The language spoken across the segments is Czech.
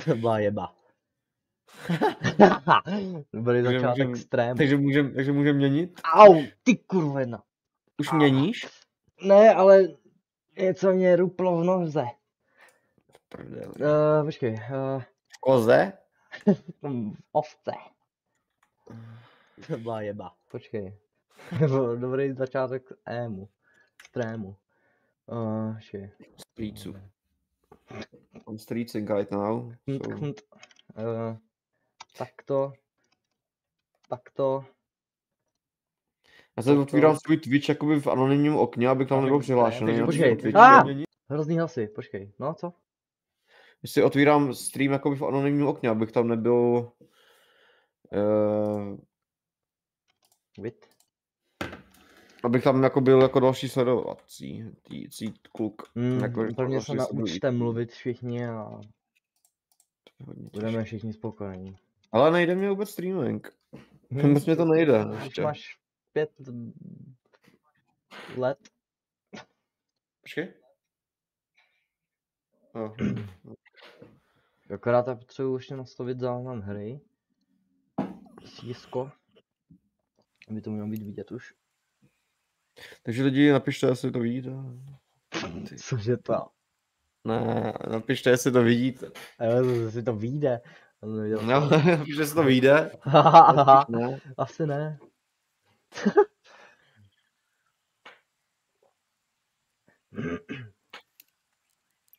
To byla jeba. Dobrý začátek extrém. Takže můžem měnit? Au, ty kurva jedna. Už měníš? Ne, ale něco mě ruplo v noze. Prdele. Počkej. Koze? Ovce. To byla jeba. Počkej. Dobrý začátek extrému. Počkej. Streetsu. I'm streetsing right now. So. Takto. Já se otvírám svůj Twitch jakoby v anonymním okně, abych tam nebyl přihlášený. Počkej. Hrozný hlasy, počkej. No co? Jestli otvírám stream jakoby v anonymním okně, abych tam nebyl... Abych tam jako byl jako další sledovací kluk. Prvně se naučte mluvit všichni a budeme všichni spokojení. Ale nejde mě vůbec streaming. Vůbec mě to nejde. Už máš 5 let. Počkej. Akorát já potřebuji ještě nastavit záznam hry. Sísko. Aby to mělo být vidět už. Takže lidi, napište, jestli to vidíte. Cože to? Ne, napište, jestli to vidíte. Jestli to vyjde. No, napište, jestli to vyjde. Ne. Asi ne.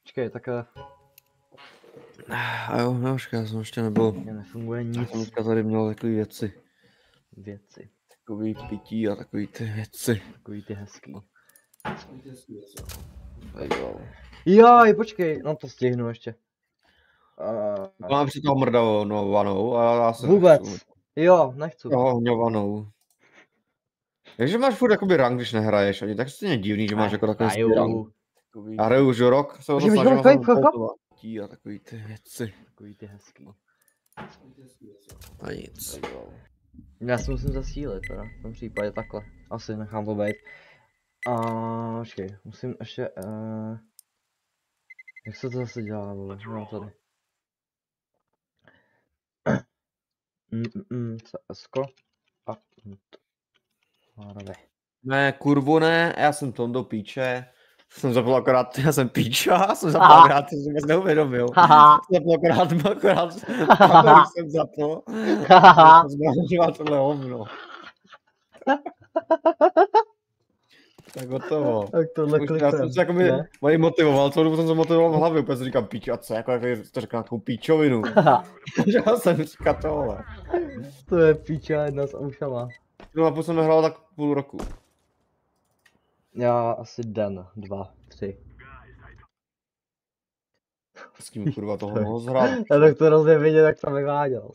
Počkej, tak... A jo, já jsem ještě nebyl. Mě nefunguje nic. Já jsem teďka tady měl takové věci. Takový pití a takový ty věci. Takový ty hezký. Joj, počkej, no to stihnu ještě. Mám při toho mrdavou a já se vůbec. Nechci. Jo, nechci. Jo, hňovanou. Takže máš furt jakoby rank, když nehraješ, ani tak stejně divný, že máš jako takový rank. A hraju už rok, se o to snažím a takový ty věci. Takový ty hezký. A nic. Já si musím zasílit teda, v tom případě takhle. Asi nechám to být. Počkej, musím ještě... Jak se to zase dělá, vole? No tady. CSko. A... Ne, kurvu ne, já jsem Tom do píče. Jsem zapal akorát, já jsem píča, jsem zapal akorát, jsem vůbec neuvědomil. Jsem akorát, jsem zapal. Jsem zapal tohle hovno. Tak gotovo. Tak tohle já jsem se jako mi motivoval, celou dobu jsem se motivoval v hlavě, úplně si říkám píčace, jako to říkám nějakou píčovinu. Já jsem říkal tohle. To je píča jedna s ušama. No a půl jsem nehrál tak půl roku. Já asi den, 2, 3. S kým kurva toho mohl zhrát? Já tak to hrozně vidět, jak jsem vyváděl.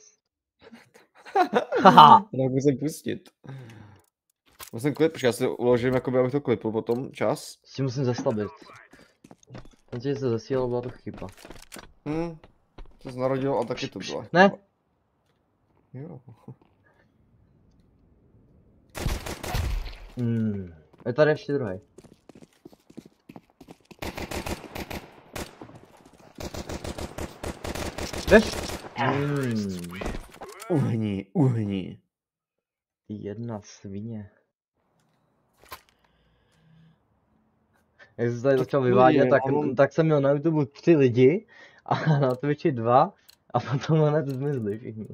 Tak musím pustit. Musím klip, protože já si uložím, jakoby, abych to klipl potom čas. Si musím zastavit. Když se zasílalo, byla to chyba. To se narodil a taky to bylo. Ne. Jo. Je tady ještě druhý. Jdeš? Uhni. Jedna svině. Jak jsem tady začal vyvádět, tak jsem měl na YouTube 3 lidi a na Twitchi 2 a potom hned zmizli všichni.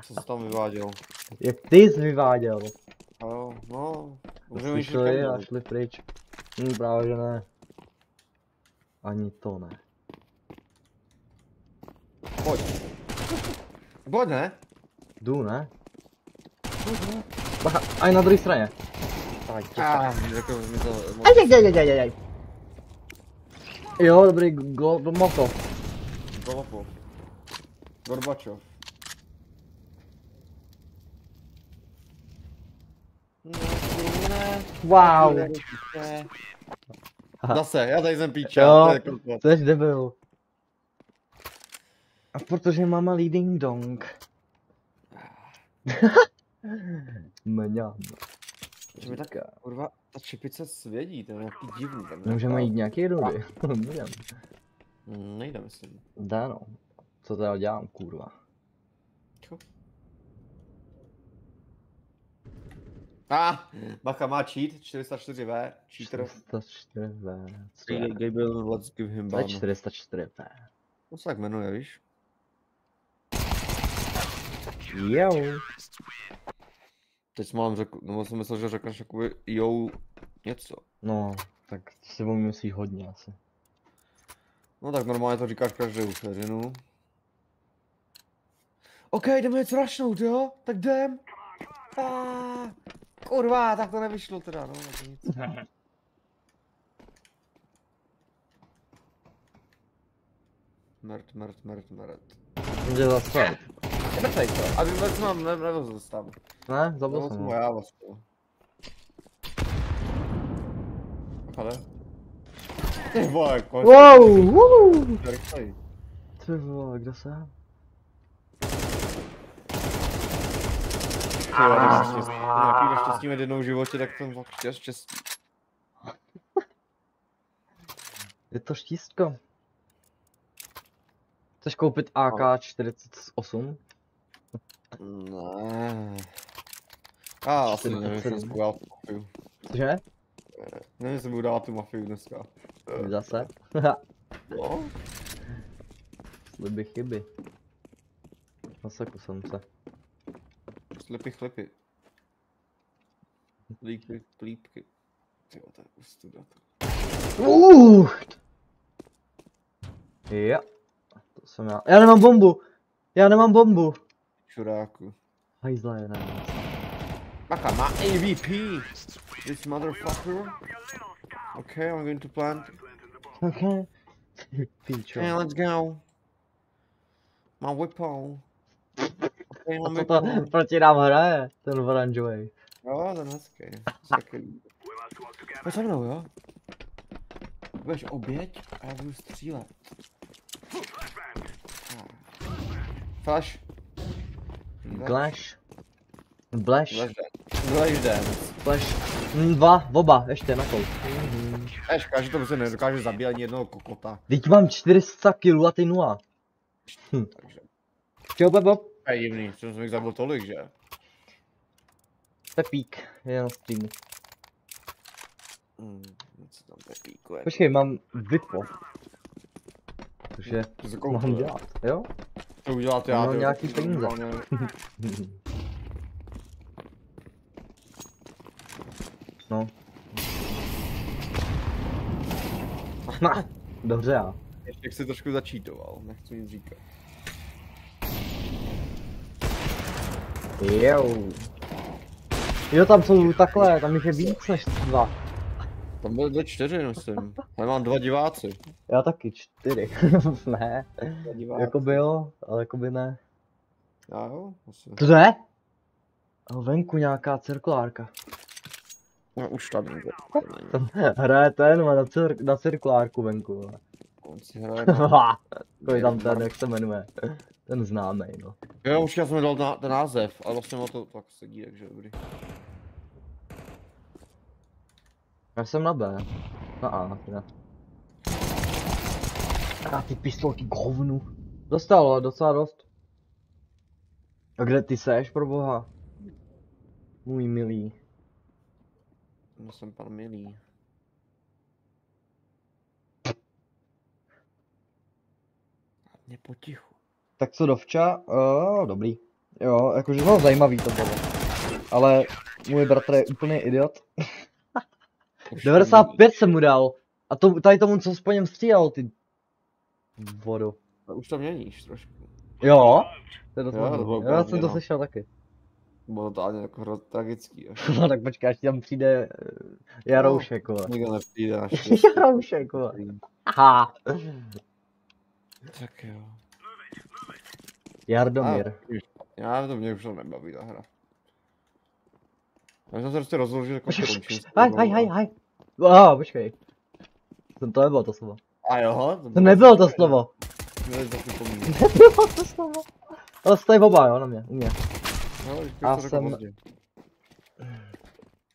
Co jsi tam vyváděl? Jak ty jsi vyváděl? Jo, no. Můžeme šli a šli pryč. Právě že ne. Ani to ne. Pojď ne? Jdu ne? Bacha, aj na druhé straně. Ajajajajajajaj. Jo, dobrý, Golmokov. Gorbačov. Wow. Zase, já tady jsem píča. Jo, to je debil. A protože mám malý ding dong. Mňam. Že mi tak, kurva, ta čepice svědí, to je nějaký divný. Můžeme jít nějaký rudy. Nejde, myslím. Jde no. Co teda dělám, kurva? Bacha má cheat, 404V, cheater. 404V. Gabriel, let's give him To je ban. 404V. To se tak jmenuje, víš? Jo. Teď jsem vám řekl, nebo jsem myslel, že řekneš jakoby jo něco. No, tak si o mě myslíš hodně asi. No tak normálně to říkáš každou vteřinu. OK, jdeme něco rašnout, jo? Tak jdem. Kurva, tak to nevyšlo teda, no, tak nic. Mrt. Může zase. Mrtvej to, a vůbec mám nebyl tam. Ne, zabil jsem jsem ho. já vlastně. Ale? Ty vole, kolik. Wow! Rychlej. Ty vole, kde jsem? Ty vole, nějaký neštěstí v jednou životě, tak ten fakt štěstí. Je to štístko. Chceš koupit AK-48? Ne. Asi nevím, jestli jsem budu dát tu mafii. Cože? Nevím, jestli budu dát tu mafii dneska. Zase? No? Sliby chyby. Naseku jsem se. Slipy. Plípky. Tyjo, to je ostuda. Jo. To jsem já. Já nemám bombu. Čuráku. Hajzle, ne. Bacha má AVP. This motherfucker. Okay, I'm going to plant. Okay. Píčo. Okay, let's go. Má weapon. Okay, A co to proti nám hraje? Ten oranžovej. Jo, ten hezký. Pojď se mnou, jo? Budeš oběť a já budu střílet. Flash. Glash. Blash. Blash dance. Flash. 2, oba, ještě na kol. Škoda, že to prostě nedokáže zabít ani jednoho kokota. Teď mám 400 kg a ty 0. Takže. Čau, Bebo. To je divný, jsem jich zabil tolik, že? Pepík, je na streamu. Co tam Pepíku je? Počkej, mám Vipo. Takže mám dělat, jo? To uděláte já. Mám nějaký peníze. No. Dobře já. Ještě si trošku začítoval, nechci nic říkat. Jo, tam jsou takhle, tam jich je víc než 2. Tam byly 4, myslím. Ale mám 2 diváci. Já taky 4. Ne. Jakoby jo, ale jakoby ne. Já jo, asi. To je? A venku nějaká cirkulárka. No už tady. Tam hraje ten, má na cirkulárku venku. On si hraje. Kolik tam ten, jak se jmenuje. Ten známej, no. Jo, už já jsem dal ten název, ale vlastně má to tak sedí, takže dobrý. Já jsem na B. Na A, teda. A ty pistolky k hovnu. Dostalo, docela dost. A kde ty seš, pro boha? Můj milý. No jsem pan milý. Mě potichu. Tak co dovča? Dobrý. Jo, jakože no zajímavý to bylo. Ale můj bratr je úplný idiot. 95 jsem mu dal. A to, tady tomu, co po něm střílel, ty vodu. A už to měníš trošku. Jo? To je já jsem to slyšel taky. Bylo to ani jako tragický. No tak počkej, až tam přijde Jaroušek, vole. Nikdo nepřijde na Jaroušek, vole. Aha. Tak jo. Jardomír. Já to mě už to nebaví ta hra. Já jsem se prostě rozhodl, že končím. Haj. Počkej. To nebylo to slovo. A jo? To nebylo to slovo. Nebylo to slovo. Ale jste oba, jo, na mě, u mě. Já jsem...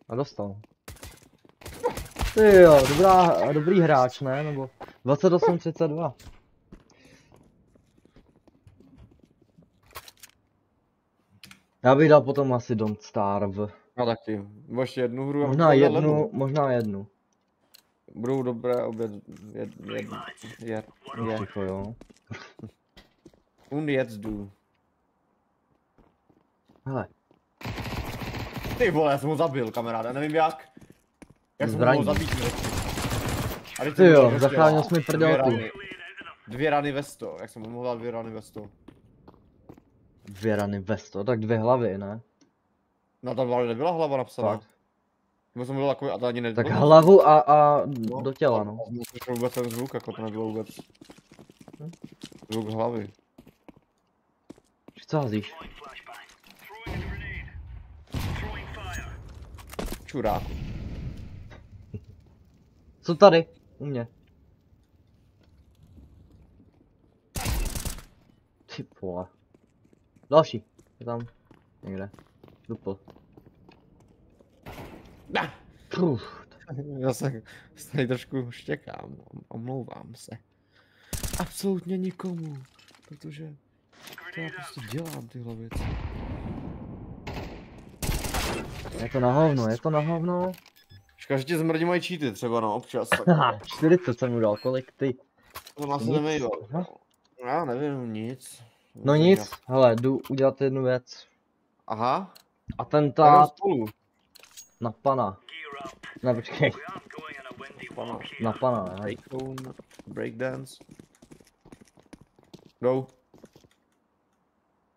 A dostal. Ty jo, dobrý hráč, ne? Nebo 28-32. Já bych dal potom asi Don't Starve. No taky. Ještě jednu hru. Možná jednu, možná jednu. Budou dobré obě... Ticho, jo. Und jetzt du. Hele. Ty vole, já jsem ho zabil, kamaráde, já nevím jak. Jak jsem ho Zbraní. mohl zabít, Ty jo, zachránil jsi mi prdelku. 2 rany ve 100, jak jsem mu mohl dát 2 rany ve 100. 2 rany ve 100, tak 2 hlavy, ne? No tam nebyla hlava napsaná. Fakt. Nebo jsem byl takový, a to ani nebyl. Tak hlavu a do těla, no. To vůbec ten zvuk, jako to nebylo vůbec. Zvuk hlavy. Co házíš? Čurák. Co tady? U mě. Ty vole. Další. Je tam. Někde. Dupl. Já se tady trošku štěkám, omlouvám se. Absolutně nikomu, protože to já prostě dělám tyhle věci. Je to na hovno, je to na hovno. Škoda, že ti zmrdí mají cheaty třeba, no, občas. Haha, 40 jsem mu dal, kolik ty? To nás Nic. nemejval. Aha. Já nevím, nic. No nic, hele, jdu udělat jednu věc. Aha. Jdeme Atentát spolu. na pana. Ne, počkej, Pana. na pana, ne? Breakdown, breakdance. Go.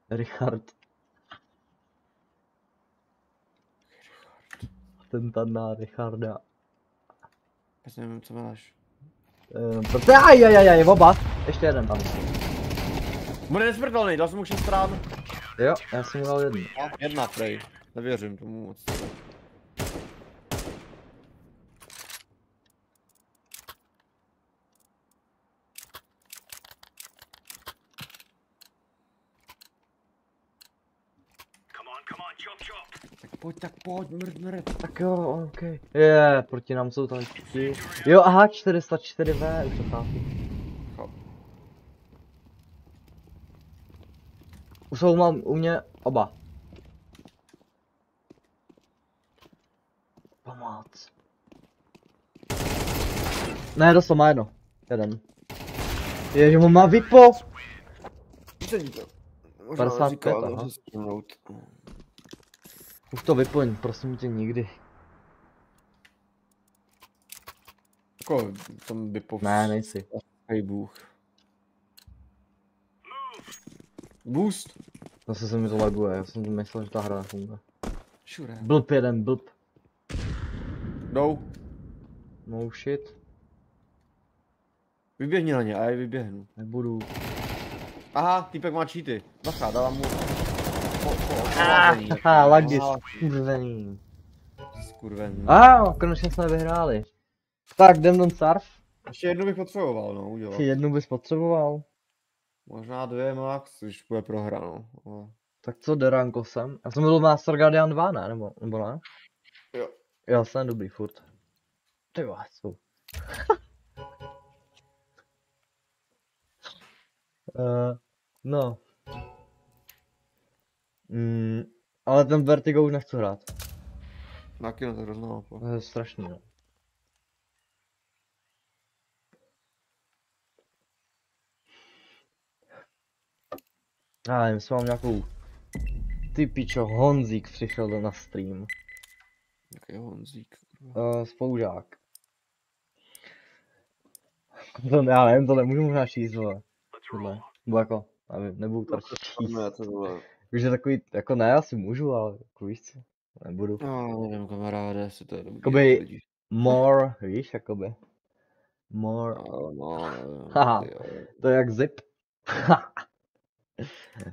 Richard. Atentát na Richarda. Já nevím, co máš. Prostě, aj, oba. Ještě jeden tam. Bude nesmrtelný, dal jsem mu 6 rán. Jo, já jsem mu dal jednu. Jedna, prej. Nevěřím tomu moc. Tak pojď, mrd. Tak jo, ok. Proti nám jsou tam ti. Jo, aha, 404V, už to chápu. Už jsou mám u mě oba. Pomoc. Ne, dostal má jedno. Jeden. Ježi, on má vypo. 55, aha. Už to vyplň, prosím tě, nikdy. Jako, tam by Ne, nejsi. Hej Bůh. Boost. Zase se mi to laguje, já jsem myslel, že ta hra nefunguje. Šure. Blb jeden, blb. Jdou. No shit. Vyběhni na ně a já vyběhnu. Nebudu. Aha, týpek má cheaty. Bacha, dávám mu... Haha, lagis, skurvený. Skurvený. Konečně jsme vyhráli. Tak, jdem Don't Starve. Ještě jednu bych potřeboval, no, udělat. Jednu bys potřeboval. Možná 2 max, když bude prohra, no. Tak co, Deranko jsem? Já jsem byl Master Guardian 2, ne? Nebo ne? Jo. Já jsem dobrý furt. Ty vácu. No. Ale ten Vertigo už nechci hrát. Taky no, to hrozná mapa. To je strašný, no. Já nevím, jestli mám nějakou... Ty pičo, Honzík přišel na stream. Jaký Honzík? Spolužák. To, já nevím, to nemůžu možná číst, vole. Tohle. Nebo jako, nevím, nebudu to číst. Už je takový, jako ne, asi můžu, ale jako víš co, nebudu. No, nevím, kamaráde, jestli to je dobrý. Jakoby, more, víš, jakoby. More. No, nevím. Haha, to je jak zip.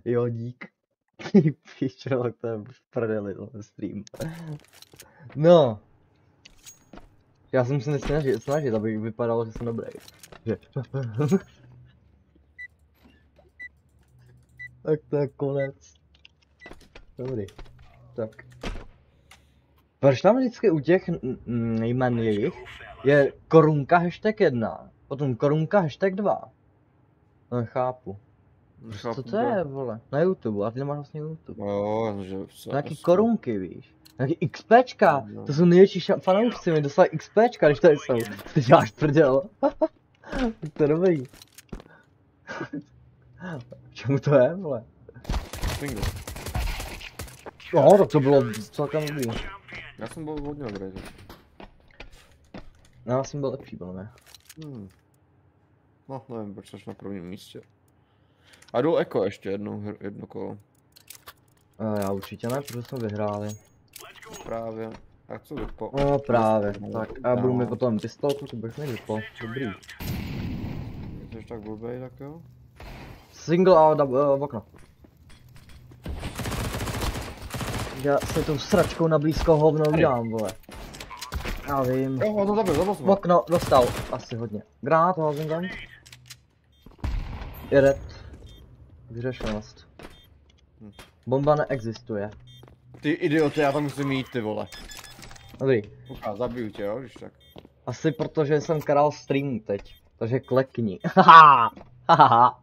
Jo, dík. Pičo, to je v prdeli, ten stream. No. Já jsem se nesnažit, aby vypadalo, že jsem dobrý. Že... Tak to je konec. Dobrý. Tak. Proč tam vždycky u těch nejmenlých je korunka hashtag 1, potom korunka hashtag 2. No nechápu. Co to je, vole? Na YouTube, a ty nemáš vlastně YouTube. Jo, že... To nějaký korunky, víš. Nějaký XPčka, to jsou největší fanoušci, mi dostali XPčka, když tady jsou. Ty děláš prdel. To je dobrý. Čemu to je, vole? Single. No, tak to bylo celkem dobrý. Já jsem byl hodně dobrý. No, já jsem byl lepší, byl ne? No, nevím, proč jsi na prvním místě. A jdu Eko ještě jedno kolo. Já určitě ne, protože jsme vyhráli. Právě. A co vypo? No právě, tak já budu mít potom pistolku, ty budeš mít vypo, dobrý. Jsi tak blbej, tak jo? Single a v okno. Já se tou sračkou na blízko hovno udělám, vole. Já vím. Jo, to zabil jsem. V okno dostal, asi hodně. Granát, házím tam. Jede. Vyřešenost. Bomba neexistuje. Ty idioty, já tam musím jít, ty vole. Dobrý. Uká, zabiju tě, jo, když tak. Asi protože jsem král stream teď. Takže klekni. Haha. Haha.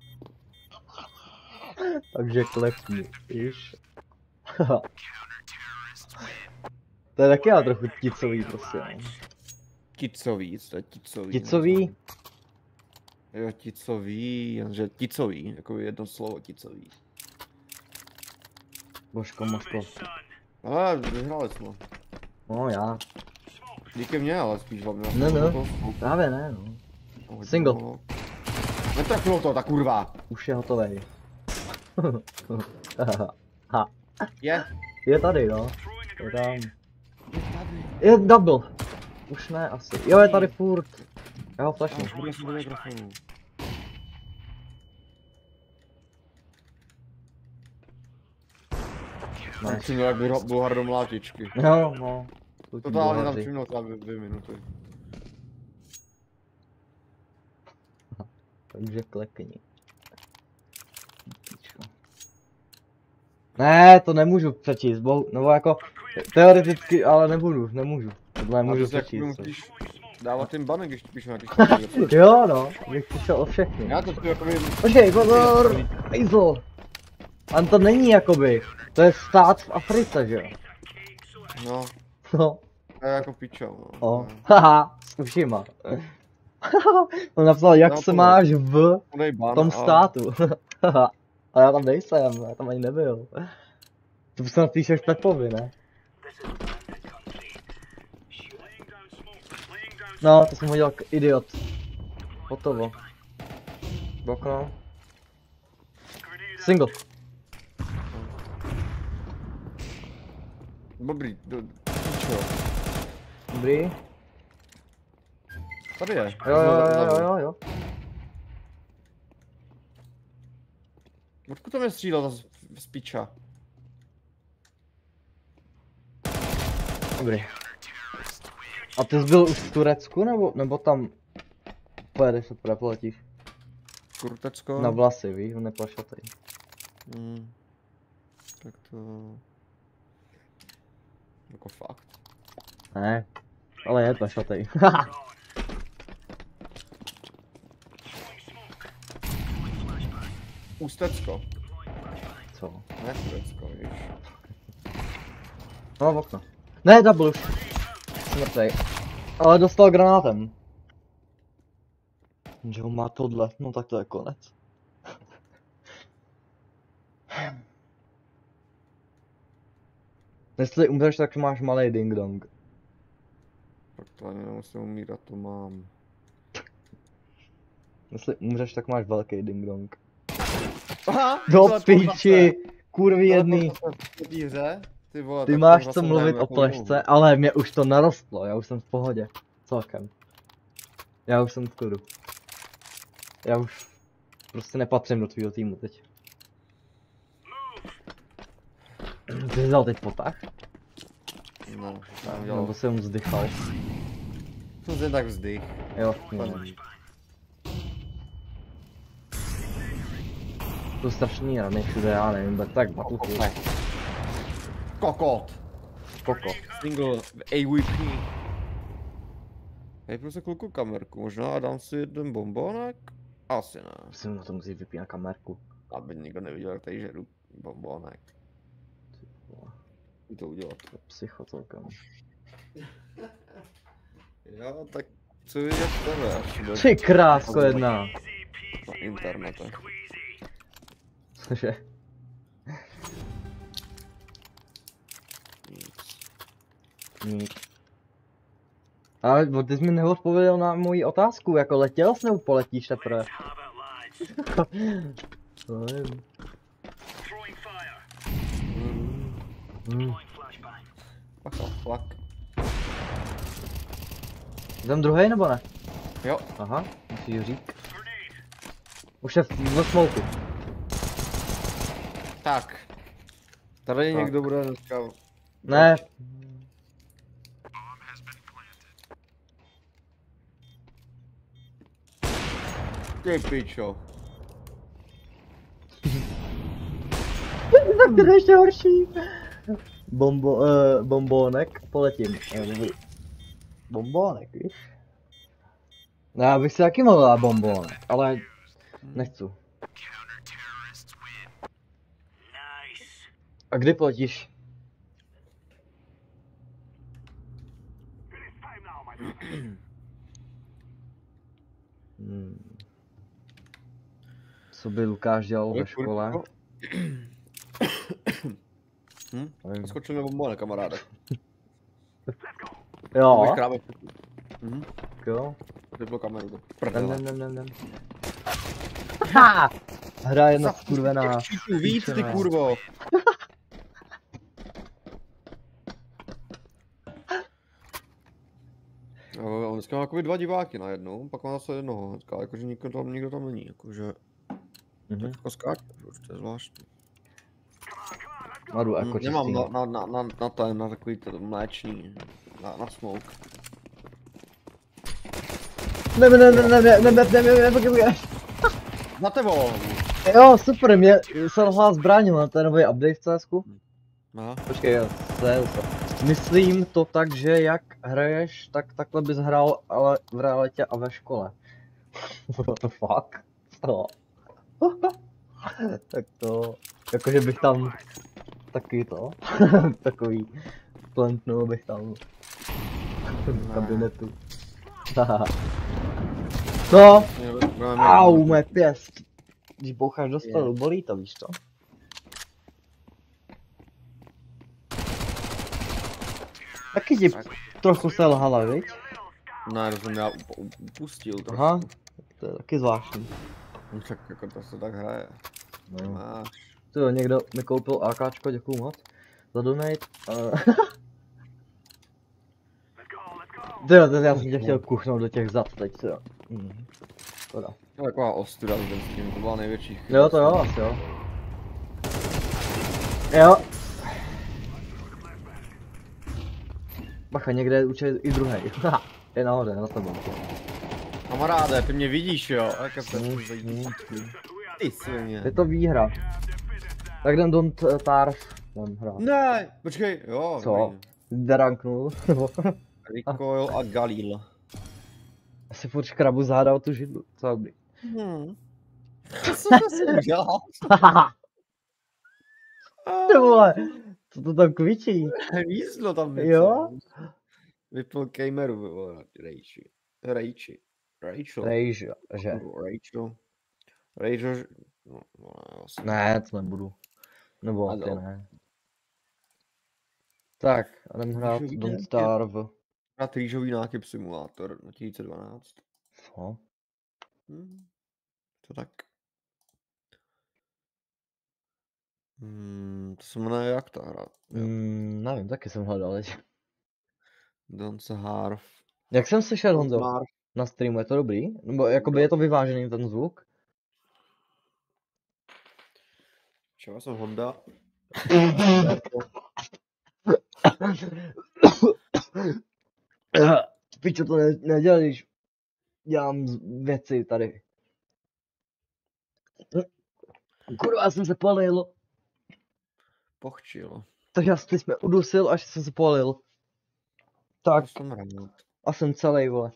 Takže klekni, víš. To je taky ale trochu ticový prostě. Ticový, to je ticový. Ticový? Jo, ticový, jenže ticový, jako jedno slovo ticový. Božko, možko. Ale vyhráli jsme. No já. Díky mně, ale spíš hlavně. No, právě ne, no. Single. Netrefilo to, ta kurva. Už je hotový. Je. Je tady, no. Je tam. Je double. Už ne asi. Jo, je tady furt. Já ho flashnu. Tak si měl jak Bulhar do mlátičky. Jo, no. Totálně tam všimnul třeba 2 minuty. Takže klekni. Ne, to nemůžu přečíst, nebo jako teoreticky, ale nemůžu. Tohle nemůžu přečíst. Musíš dávat ten banek, když píšu nějaký špatný. Jo no, bych přišel o všechny. Já to jako by... Počkej, pozor! Ejzl! Ale to není jakoby, to je stát v Africe, že jo? No. No. To je jako pičo, no. O, haha, s ušima. On napsal, jak se máš v tom státu. A já tam nejsem, já tam ani nebyl. To se napíšeš Pepovi, ne? No, to jsem hodil idiot. Hotovo. Okno. Single. Dobrý, pičo. Dobrý. Tady je. Jo. Odkud to mě střílel z piča? Dobrý. A ty jsi byl už v Turecku, nebo tam pojedeš se poletíš? Kurtecko? Na vlasy, víš, on neplašatej. Tak to... Jako fakt. Ne, ale je plašatej. Ústecko. Co? Ne Turecko, víš. No v okno. Ne, double už. Jsem mrtvej. Ale dostal granátem. Že on má tohle, no tak to je konec. Jestli umřeš, tak máš malý ding dong. Tak to ani nemusím umírat, to mám. Jestli umřeš, tak máš velký ding dong. Aha! Do píči, kurvy jedný. Ty vole, Ty máš co mluvit o plešce, ale mě už to narostlo, já už jsem v pohodě. Celkem. Já už jsem v klidu. Já už prostě nepatřím do tvýho týmu teď. Ty jsi dal teď potah? No, nebo jsem mu vzdychal. Jsem se tak vzdych. Jo, no. To strašný rany všude, já nevím, tak batuchu. Kokot. Kokot. Single AWP. Nejprve se kluku kamerku, možná dám si jeden bombonek? Asi ne. Musím na to musí vypínat kamerku. Aby nikdo neviděl, jak tady žeru bombonek. To udělat. Psycho celkem. Jo, tak co vidět tebe, až budeš Ty krásko jedna. na internetech. Cože? Nic. Ale ty jsi mi neodpověděl na moji otázku, jako letěl jsi nebo poletíš teprve? To nevím. Bacha, flak. Jdem druhej nebo ne? Jo. Aha, musíš říct. Už je v smoku. Tak. Tady Tak. někdo bude dneska... Ne. Ty pičo. Tak to je ještě horší. Bombónek, poletím. Bombónek, víš? No, já bych si taky mohl dát bombónek, ale nechci. A kdy poletíš? Co by Lukáš dělal ve škole? Skočil mi bombonek, kamaráde. Jo. Jo. Vyplo kameru. Nem. Ha! Hra jedna skurvená. Víc ty kurvo. On dneska má jakoby 2 diváky najednou, pak má zase jednoho, dneska jakože nikdo tam není, jakože... Teďko skáče, to je zvláštní. Madu, jako nemám na takový to mléčný, na smoke. Ne. Na tebo! Jo, super, mě selhala zbraň na ten nový update v CSku. Aha. Počkej, jo, myslím to tak, že jak hraješ, tak takhle bys hrál, ale v realitě a ve škole. What the fuck? To. Tak to, jakože bych tam taky to, takový, plantnul bych tam v kabinetu. No, au, moje pěst. Když boucháš do stolu, bolí to, víš to? Taky ti trochu selhala, viď? Ne, to jsem já upustil trošku. Aha, to je taky zvláštní. No tak jako to se tak hraje. No. Máš. Tyjo, někdo mi koupil AKčko, děkuju moc. Za donate. Tyjo, já jsem tě chtěl kuchnout do těch zad teď, tyjo. Škoda. To je taková ostuda s tím, to byla největší chyba. Jo, to jo, asi jo. Jo. Bacha, někde určitě i druhý. Je nahoře, na tebou. Kamaráde, ty mě vidíš, jo? Ty svině. Je to výhra. Tak jdem don't tarf. Hrát. Ne, počkej, jo. Co? Deranknul. Recoil a Galil. Asi furt škrabu zádal tu židlu, co by. Co jsem udělal? Ty vole, co to tam kvičí? Vízlo tam něco. Jo? Vypl Kejmeru, Rachel. Rachel, no, vlastně. Ne, to nebudu. Nebo ty ne. Tak, jdem hrát Don't Starve. Hrát rýžový nákyp simulátor 2012. Co? To tak. To se jmenuje jak ta hra? Nevím, taky jsem hledal teď. Don't Starve. Jak jsem slyšel, Honzo? Na streamu je to dobrý? Nebo jakoby je to vyvážený ten zvuk? Čeho jsem Honda? Pičo, to nedělej, když dělám věci tady. Kurva, já jsem se polil. Pochčil. Tak já teď jsme udusil, až jsem se polil. Tak. A jsem celý, vole.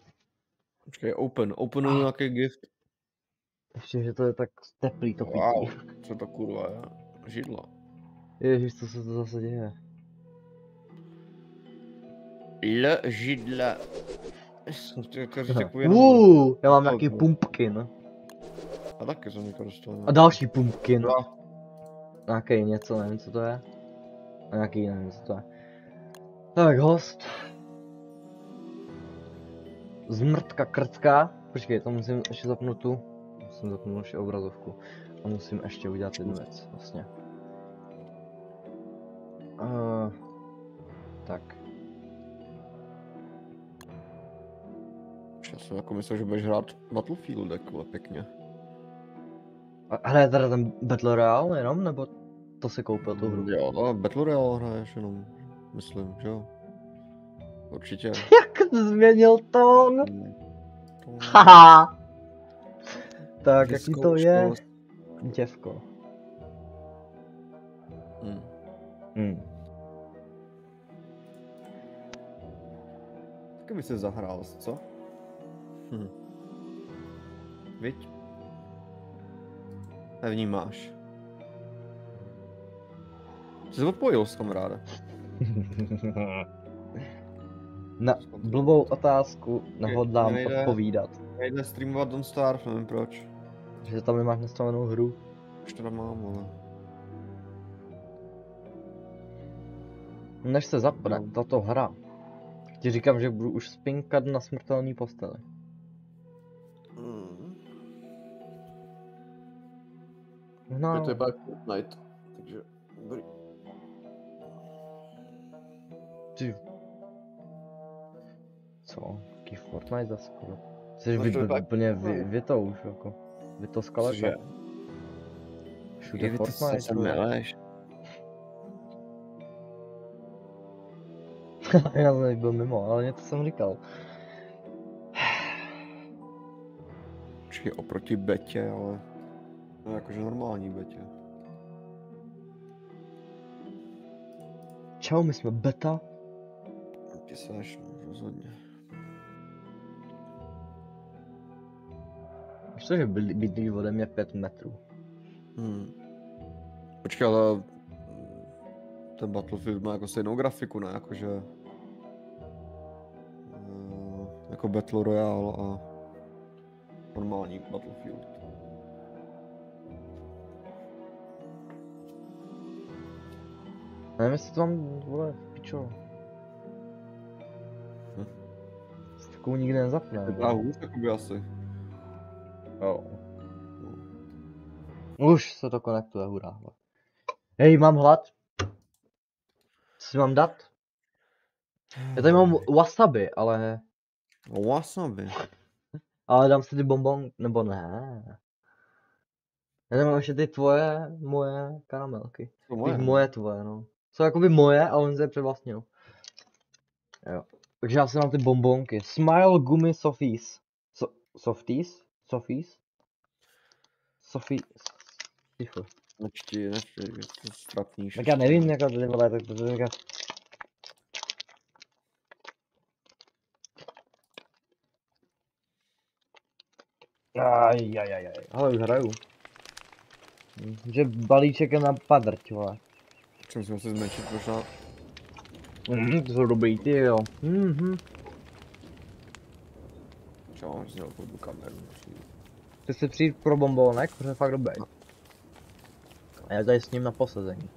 Počkej, openuju nějaký gift. Ještě, že to je tak teplý to pití. Wow, co to kurva je? Židlo. Ježiš, co se to zase děje? Židle. Já mám nějaký pumpkin. A taky jsem někdo dostal. A další pumpkin. No. Nějaký něco, nevím co to je. A nějaký, nevím co to je. Tak host. Zmrtka krtka. Počkej, to musím ještě zapnout tu. Musím zapnout ještě obrazovku. A musím ještě udělat jednu věc, vlastně. Tak. Já jsem jako myslel, že budeš hrát Battlefield takhle pěkně. A hraje teda ten Battle Royale jenom, nebo to si koupil tu hru? Jo, no, Battle Royale hraješ jenom, myslím, že jo. Určitě. Jak jsi změnil tón? Haha. Tak, jaký to je? Děvko. Taky by se zahrál, co? Viď? Nevnímáš. Jsi se odpojil s kamaráde. Na blbou otázku nehodlám odpovídat. Nejde streamovat Don't Starve, nevím proč. Že tam nemáš nastavenou hru. Už teda mám, ale... Než se zapne tato hra, ti říkám, že budu už spinkat na smrtelný posteli. No. Je to je pak Fortnite, takže dobrý. Ty. Co? Jaký Fortnite zase? Jsi úplně větou už jako. Věto z kaleta. Všude Fortnite. Já jsem byl mimo, ale něco jsem říkal. Počkej, oproti betě, ale... No jakože normální betě. Čau, my jsme beta. Ty seš, no, rozhodně. Víš to, že bydlíš ode mě 5 metrů? Počkej, ale... Ten Battlefield má jako stejnou grafiku, ne? Jakože... Jako Battle Royale a... Normální Battlefield. Nevím, jestli to mám, vole, pičo. Jsi takovou nikdy nezapne. To je hůř, jakoby asi. Jo. Už se to konektuje, hurá. Hej, mám hlad. Co si mám dát? Já tady mám wasabi, ale... Wasabi? Ale dám si ty bonbon, nebo ne. Já tady mám ještě ty tvoje, moje karamelky. Moje tvoje, no. Jsou jakoby moje, ale on se je převlastnil. Jo. Takže já si mám ty bonbonky. Smile Gummy Softies. Softies? Softies? Ticho. Nečti, je to strapníš. Tak já nevím, jaká to vole, tak to říká. Ale už hraju. Že balíček je na padrť, vole. Čím jsme se zmenšit možná? To jsou dobrý, ty jo. Čo, mám vzděl tu kameru. Chci si přijít pro bombónek, protože je fakt dobrý. A já tady s ním na posazení.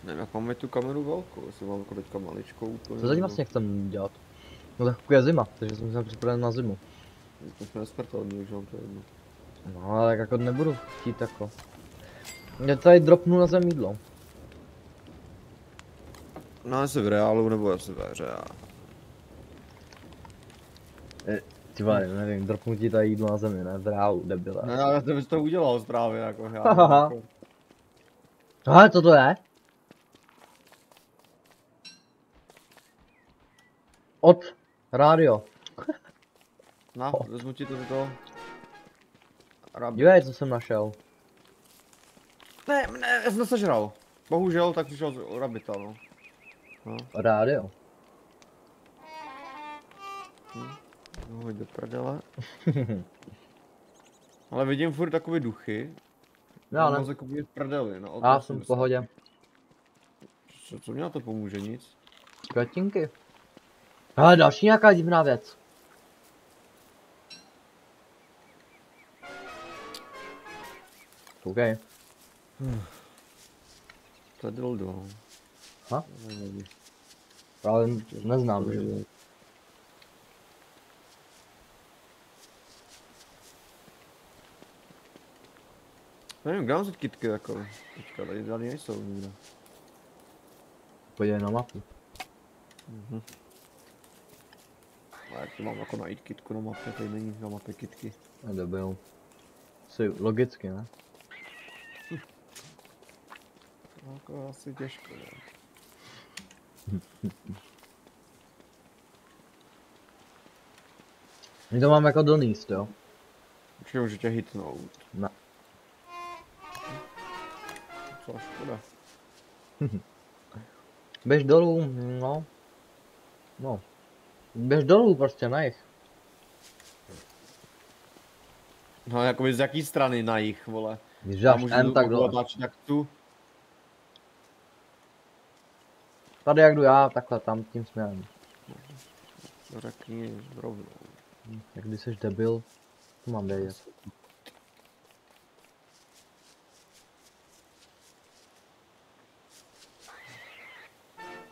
Nevím, jak máme tu kameru velkou, jestli mám jako teďka maličkou úplně. Co zatím vlastně chcem dělat? No tak je zima, takže jsem se připraven na zimu. To jsme nesmrtelní, už mám to jedno. No ale tak jako nebudu chtít jako. Já tady dropnu na zem jídlo. No jestli v reálu nebo jestli ve hře. Ty vole, nevím, dropnu ti tady jídlo na zemi, ne v reálu, debile. Ne, ale to bys to udělal právě jako já. Jako... Ale co to je? Od rádio. No, vezmu ti to do toho. Dívej, co jsem našel. Ne, já jsem to sežral. Bohužel, tak přišel z Rabita, no. Rádio. Hoď do prdele. Ale vidím furt takový duchy. Já ne. Mozek v prdeli, no. Já jsem v pohodě. Co mě na to pomůže? Nic. Květinky. Ale další nějaká divná věc. OK. To je dildo. Ha? Ale neznám. Nevím, kde mám vzít kitky jako. Počkat, tady nejsou nikde. Podívej na mapu. A jak to mám jako najít kitku na mapě, tady není na mapě kitky. Nedobil. Jsi logicky, ne? Jako asi těžko, ne? My to mám jako doníst, jo? Už můžu tě hitnout. Ne. Co škoda. Běž dolů, no. No. Běž dolů prostě na jich. No jakoby z jaký strany na jich, vole. Když až M, tak dole. Tak tu. Tady jak jdu já, takhle tam tím směrem. To řekni rovnou. Jak když jsi debil, to mám vědět.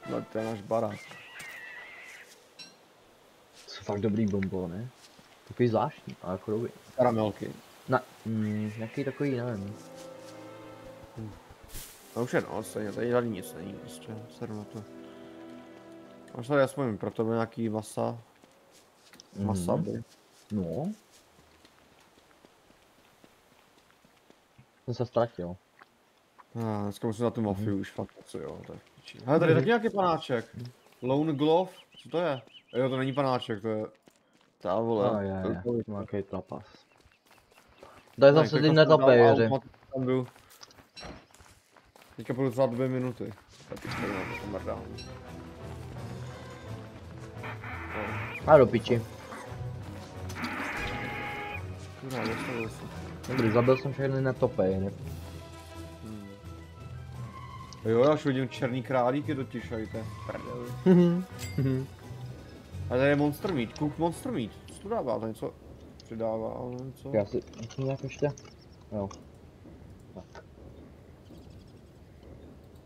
No to je náš barák. To jsou fakt dobrý bombony. Takový zvláštní, ale chudobý. Karamelky. Ne, nějaký takový, nevím. No už je noc, stejně, tady žádný nic není, prostě, sedu na to. Máš tady aspoň pro tebe nějaký masa. Masaby. No. Jsem se ztratil. Dneska musím na tu mafiu už fakt, co jo, to je v piči. Hele, tady je taky nějaký panáček. Lone Glove, co to je? Jo, to není panáček, to je... Ta vole. Je, nějaký trapas. To je zase ty netopéři. Teďka budu za 2 minuty. Tak už tady na to mrdám. A do piči. Kurá, dostavil se. Dobrý, zabil jsem všechny netopéři. Jo, já už vidím černý králíky totiž, aj to je prdeli. A tady je Monster Meat, Cook Monster Meat. Co to dává? To něco přidává, ale něco? Já si nějak ještě... Jo. Tak.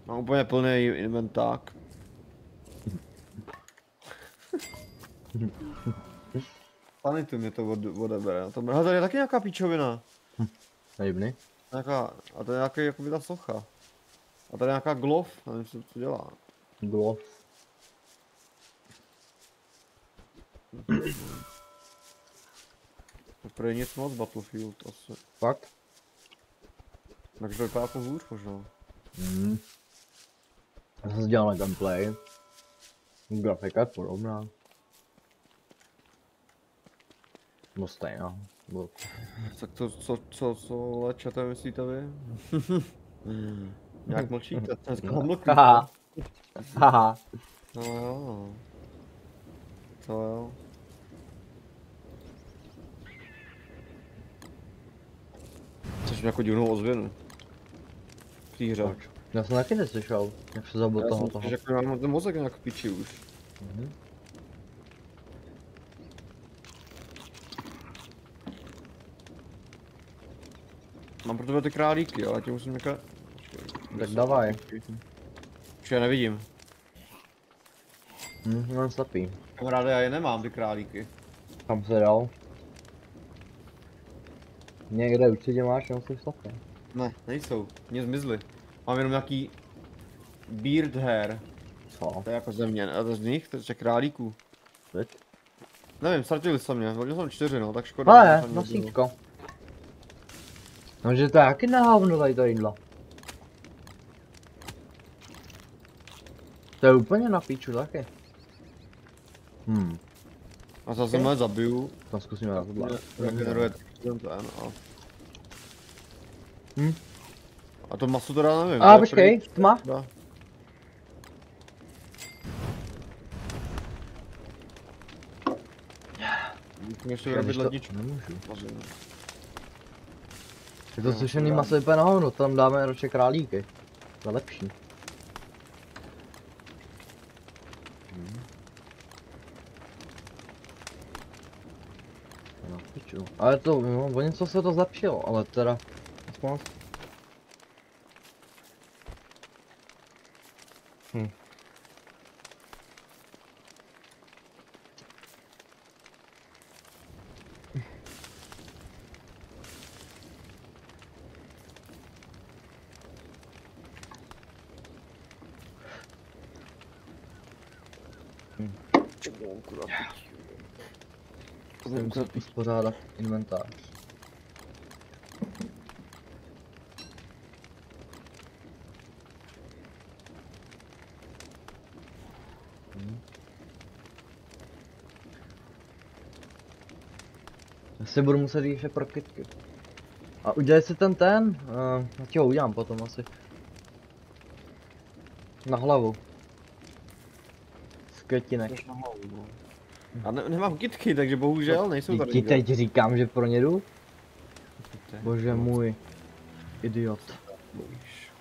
Mám úplně plný inventák. Sanity mě to odebere. Hele, tady je taky nějaká píčovina. Nejibný. A to je nějaký jakoby ta socha. A tady je nějaká glove, nevím co dělá. Glove. To je nic moc Battlefield asi. Fakt? Takže to vypadá jako hůř možná. Já jsem dělal na gameplay. Grafika je podobná. No stejná. Tak to, co lečete myslíte vy? Jak mlčíte? Dneska mlčíte. Haha. Haha. No jo. To jo. Což mě jako divnou ozvěnu. V té hře. Já jsem taky neslyšel, jak se zabil toho. Já jsem jako mám ten mozek nějak v piči už. Mám pro tebe ty králíky, ale tě musím někde... Tak davaj. Už je nevidím. Mám slepý. Kamaráde, já je nemám, ty králíky. Kam se dal? Někde určitě máš, jenom jsi slepý. Ne, nejsou. Mně zmizly. Mám jenom nějaký... Beard hair. Co? To je jako ze mě, a to z nich, to je z těch králíků. Teď? Nevím, ztratili se mě, hodil jsem 4 no, tak škoda. Ale, nosítko. No, že to je jaký na hovno tady to jídlo. To je úplně na píču taky. A zase mě zabiju. To zkusíme na tohle. Regeneruje ten a... A to maso teda nevím. A počkej, tma. Ještě vyrobit ledničku. Nemůžu. Je to sušený maso vypadá na hovno, tam dáme roče králíky. To je lepší. No, piču. Ale to, no, o něco se to zlepšilo, ale teda... Aspoň... Budeme muset uspořádat inventář. Já si budu muset jít ještě pro kytky. A udělej si ten, já ti ho udělám potom asi. Na hlavu. Z květinek. A nemám kytky, takže bohužel nejsou tady. Ti teď říkám, že pro ně jdu? Bože můj. Idiot. Bojíš.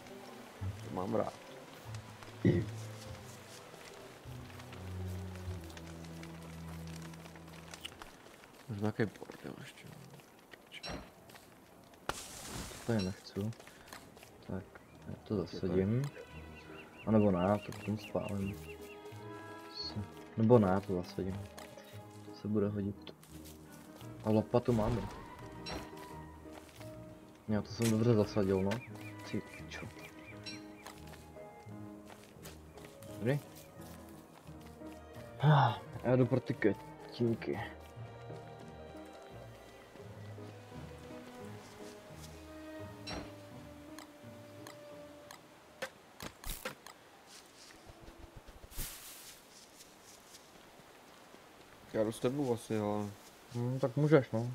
To mám rád. Možná jaký bordel ještě. To je nechci. Tak, já to zasadím. A nebo ne, já to potom spálím. Nebo ne, já to zasadím. To se bude hodit. A lopatu máme. Já to jsem dobře zasadil, no. Ty pičo. Dobrý. Já jdu pro ty květinky. Já jdu s tebou asi, ale... Tak můžeš, no.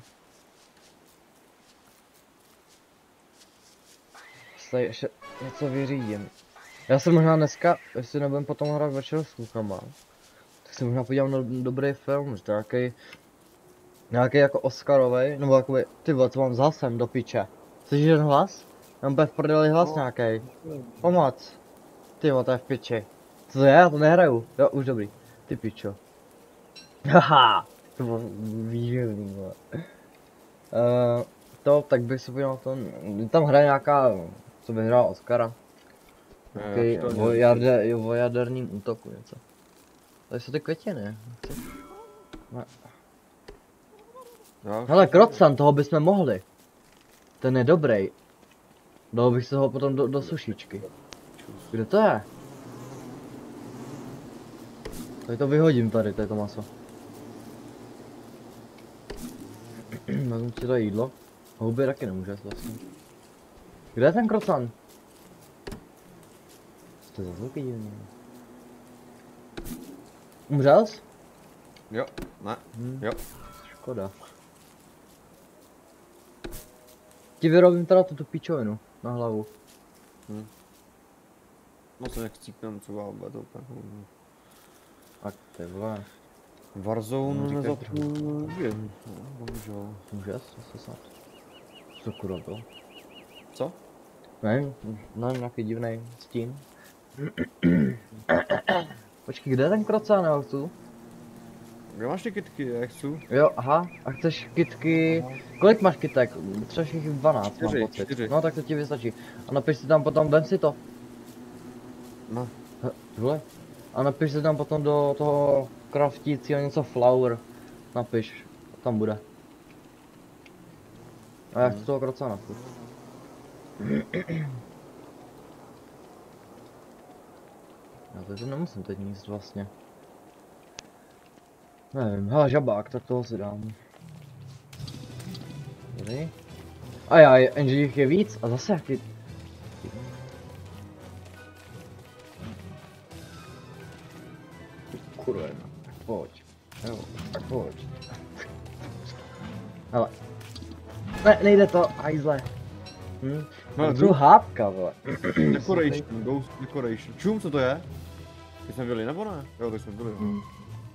Tady ještě něco vyřídím. Já se možná dneska, jestli nebudem potom hrát večer s klukama, tak se možná podívám na dobrý film, že to nějaký jako Oscarovej, nebo jakoby, ty vole, co mám s hlasem do piče. Slyšíš ten hlas? Mám v prdeli hlas nějaký. Pomoc. Ty vole, to je v piči. Co to je? Já to nehraju. Jo, už dobrý. Ty pičo. Haha, to bylo výživný, vole. To, tak bych se podíval to, tam hraje nějaká, co vyhrál Oscara. Nějaký o jaderným útoku něco. Tady jsou ty květiny. Ne. Hele, krocan, toho bychom mohli. Ten je dobrý. Dal bych se ho potom do sušičky. Kde to je? Tady to vyhodím tady, to maso. Vezmu si to jídlo. Houby taky nemůže vlastně. Kde je ten krocan? To je za zvuky divný. Umřel jsi? Jo, ne, jo. Škoda. Ti vyrobím teda tu pičovinu na hlavu. No se jak cípnem, co vám bude to úplně. A ty vole. Warzone nezapůjde, bohužel. Můžeš, asi snad. Co kurva bylo? Co? Nevím, nějaký divný stín. Počkej, kde je ten krocán, já chci? Kde máš ty kytky, já chci? Jo, aha, a chceš kytky... Kolik máš kytek? Třeba jich 12, mám pocit. 4. No tak to ti vystačí. A napiš si tam potom, vem si to. No. Vole. A napiš si tam potom do toho craftícího něco flower. Napiš, tam bude. A já chci toho krocána. Já to nemusím teď níst vlastně. Nevím, hele žabák, tak toho si dám. Tady. A já, jenže jich je víc a zase jaký... Kurva, tak pojď. Jo, tak pojď. Hele. Ne, nejde to, hajzle. No, tu hápka, vole. Decoration, ghost decoration. Čum, co to je? Ty jsme byli nebo ne? Jo, tak jsme byli.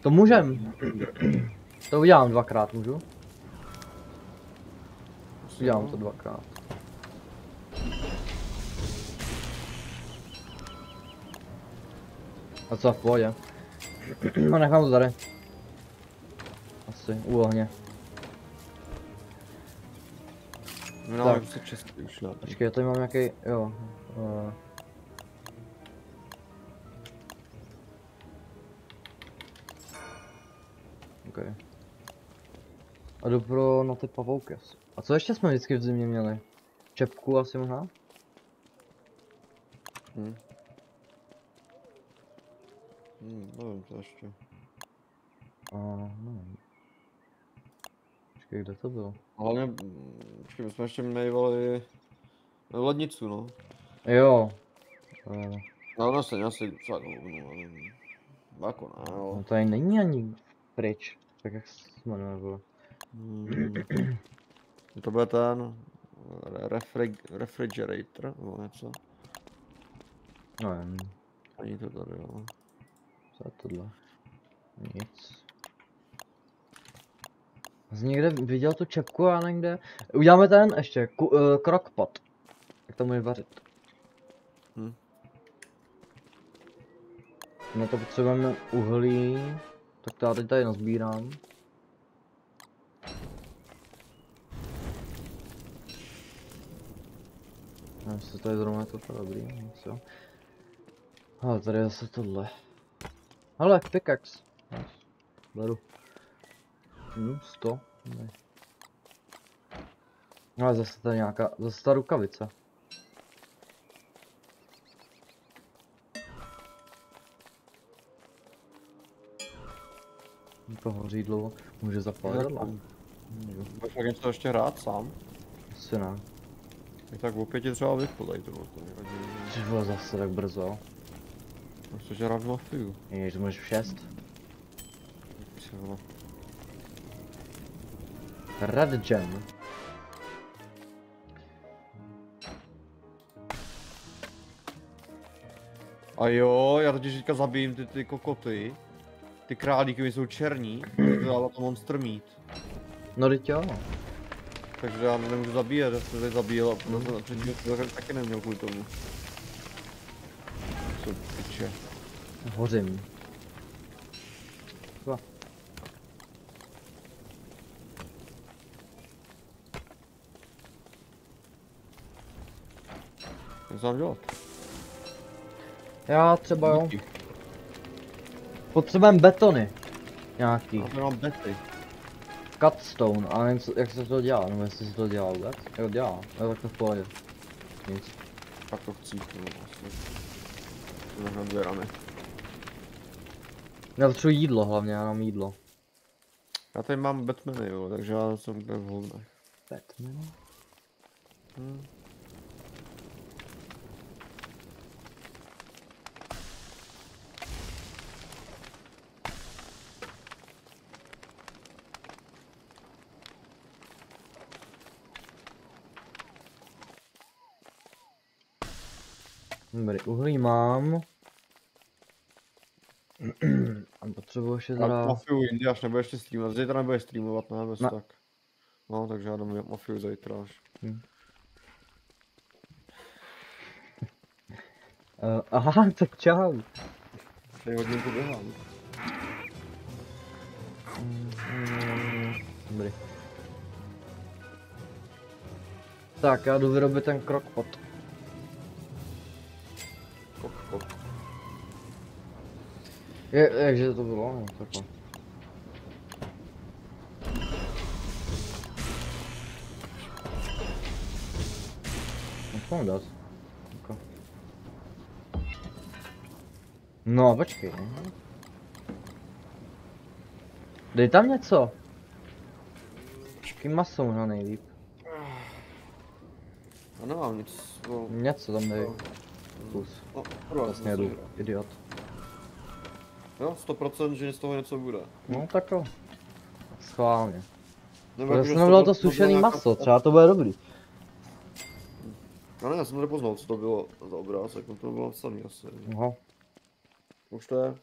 To můžem. To udělám dvakrát, můžu? Udělám to dvakrát. A co, v pohodě? No nechám to tady. Asi, u ohně. No, tak. Se česky už ne. Počkej, já tady mám nějaký, jo. Okay. A jdu na ty pavouky asi. A co ještě jsme vždycky v zimě měli? Čepku asi možná? Nevím to ještě. Nevím. Počkej, kde to bylo? Hlavně, počkej, my jsme ještě mývali lednicu, no. Jo. No, asi třeba jako ne, jo. No tady není ani pryč, tak jak jsme nebyli. To bude ten refrigerator, nebo něco. Nevím. Ani to tady, jo. Co je tohle? Nic. Jsi někde viděl tu čepku a někde? Uděláme ten ještě, crockpot. Jak to může vařit. No to potřebujeme uhlí, tak tady nazbírám. Jestli to je zrovna to dobrý, nic jo. Ale tady je zase tohle. Hele, pickaxe. Beru. 100. Ne. Ale zase tady nějaká, zase ta rukavice. To hoří dlouho, může zapálit doma. Můžeš tak něco ještě hrát sám? Asi ne. Tak opět je třeba vyplej to nevadí. Ty vole, zase tak brzo. Chceš hrát Mafiu? Jež, to můžeš v 6. Red gem. A jo, já totiž teďka zabijím ty kokoty. Ty králíky jsou černí, to dává to monster meat. No teď jo. Takže já nemůžu zabíjet, já jsem tady zabíjel a předtím taky neměl kvůli tomu. Co piče. Hořím. Co? Co mám dělat? Já třeba jo. Potřebujeme betony. Nějaký. Já tady mám bety. Cutstone, ale nevím, jak se to dělá, nebo jestli se to dělá vůbec. Jo, dělá. Jo, tak to v pohodě. Nic. Tak to chcípnu vlastně. To nechám 2 rany. Já potřebuji jídlo hlavně, já mám jídlo. Já tady mám Batmany, jo, takže já jsem úplně v hovnech. Batman? Dobrý, uhlí mám. A potřebuji ještě teda... Mafiu jindy, až nebudeš ještě streamovat. Zítra nebudeš streamovat, ne? Bez tak. No, takže já dám Mafiu zítra až. Aha, tak čau. Tady hodinku běhám. Dobrý. Tak, já jdu vyrobit ten crockpot. Jakže to bylo? No, takhle. Co mám dát? No, počkej. Dej tam něco. Počkej, maso možná nejlíp. Já nemám nic. No. Něco tam dej. Kus. No, vlastně jdu, idiot. Jo, 100%, že z toho něco bude. No tak jo. Schválně. Nebo já jsem nebylo to sušený maso, třeba to bude dobrý. No ne, já jsem nepoznal, co to bylo za obrázek, no to bylo napsaný asi. Aha. Už to je?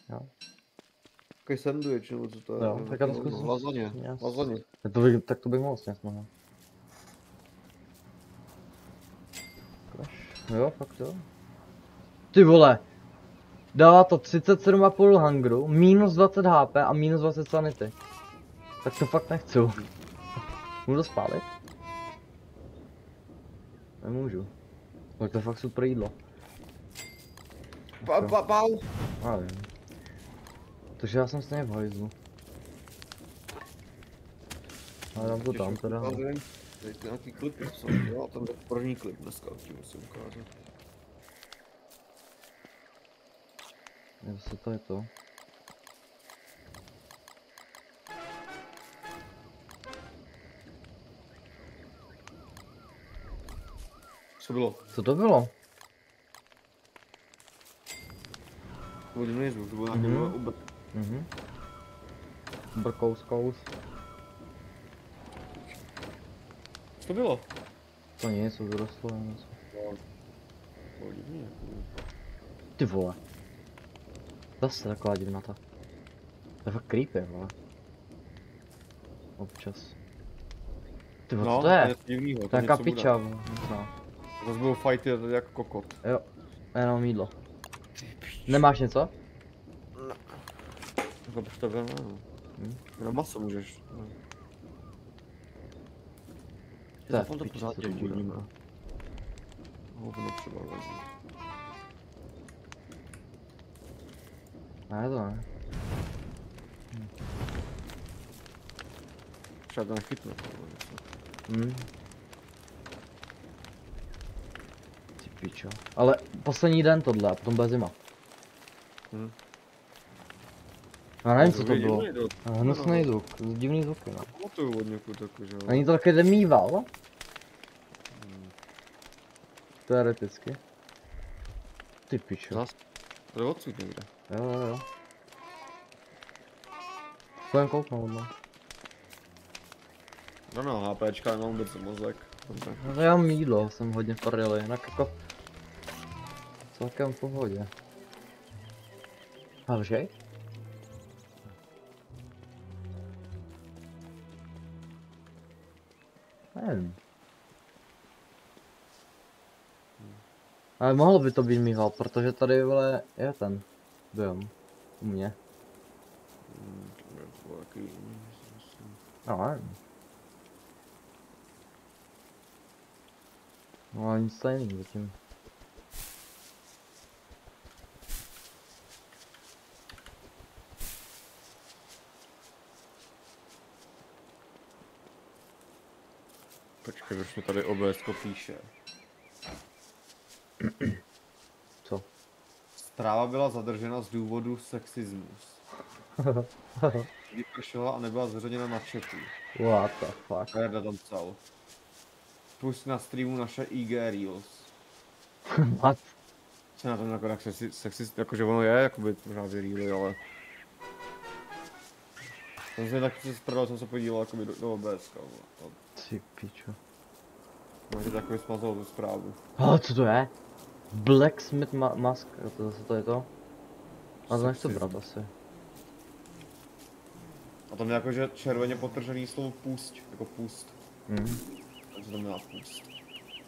Jo. takový sandwich, nebo co to je? Jo, tak já to zkusím. Lazaně. Tak to bych mohl snět, mohla. Jo, fakt jo. Ty vole. Dává to 37,5 hungru, minus 20 HP a minus 20 sanity. Tak to fakt nechci. Můžu to spálit? Nemůžu. Tak to je fakt super jídlo. Pau! Já vím. Takže já jsem stejně v hajzlu. Ale dám to tam teda. Teď nějaký klipy jsou, jo, tam je první klip dneska, tím musím ukázat. Zase to je to. Co bylo? Co to bylo? To bylo nejzvu, to bylo nějaký ubr. Brkous. Co to bylo? To nic, to vyrostlo jen něco. To bylo divný jako. Ty vole. Zase taková divnata. To je fakt creepy, vole. Občas. Ty vole, co to je? Divnýho, to je nějaká piča, vole. To byl fighty jako kokot. Jo, jenom jídlo. Nemáš něco? Ne. Jako bych to byl, na maso můžeš. To je v piči, co to bude. Hovno třeba vezmu. Ne, to ne. Třeba to nechytne. Ty pičo. Ale poslední den tohle a potom bude zima. Já nevím, co to bylo. Hnusný zvuk, divný zvuky, no. Pamatuju od někud jakože. Není to taky demýval? Teoreticky. Ty pičo. Zas. To je odsud někde. Jo. Půjdem kouknout, no. No, HPčka nemám vůbec mozek. No já mám jídlo, jsem hodně v prdeli, jinak jako... Celkem v pohodě. A lžej? Nevím. Ale mohlo by to být Michal, protože tady vole je ten biom u mě. No, nevím. No ale nic tady není zatím. Počkej, už mi tady OBSko píše. Co? Zpráva byla zadržena z důvodu sexismus. Vypršela a nebyla zveřejněna na chatu. What the fuck? A Jarda tam psal. Pust na streamu naše IG Reels. What? Co na tom jako tak sexist, jakože ono je, jakoby možná ty reely, ale... Jsem se tak zprval, jsem se podíval jakoby do OBSka. Ty pičo. Máte takový smazal tu zprávu. Co to je? Blacksmith mask, to zase to je to? A to nechci brát asi. A tam je jakože červeně potržený slovo pust, jako pust. Takže to měla pust.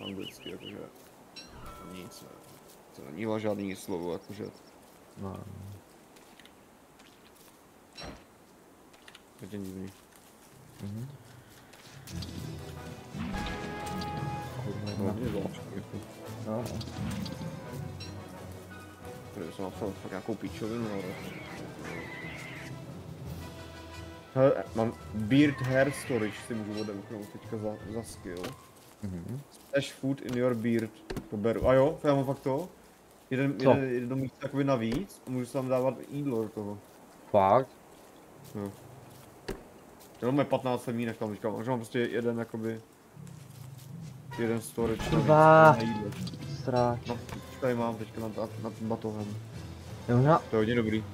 Anglicky, jakože... Nic, ne. To není žádný slovo, jakože... No. Je to divný. Hodně zvláštní. No. Protože jsem napsal fakt nějakou píčovinu, ale... Hele, mám Beard Hair Storage, si můžu odemknout teďka za skill. Stash food in your beard, to beru. A jo, já mám fakt to. Jedno místo jakoby navíc a můžu si tam dávat jídlo do toho. Fakt? Jo. Jenom je 15 semínek tam teďka, že mám prostě jeden jakoby... Jeden storage na jídlo. Sráč. No, tady mám teďka nad batohem. Jo, to je hodně dobrý.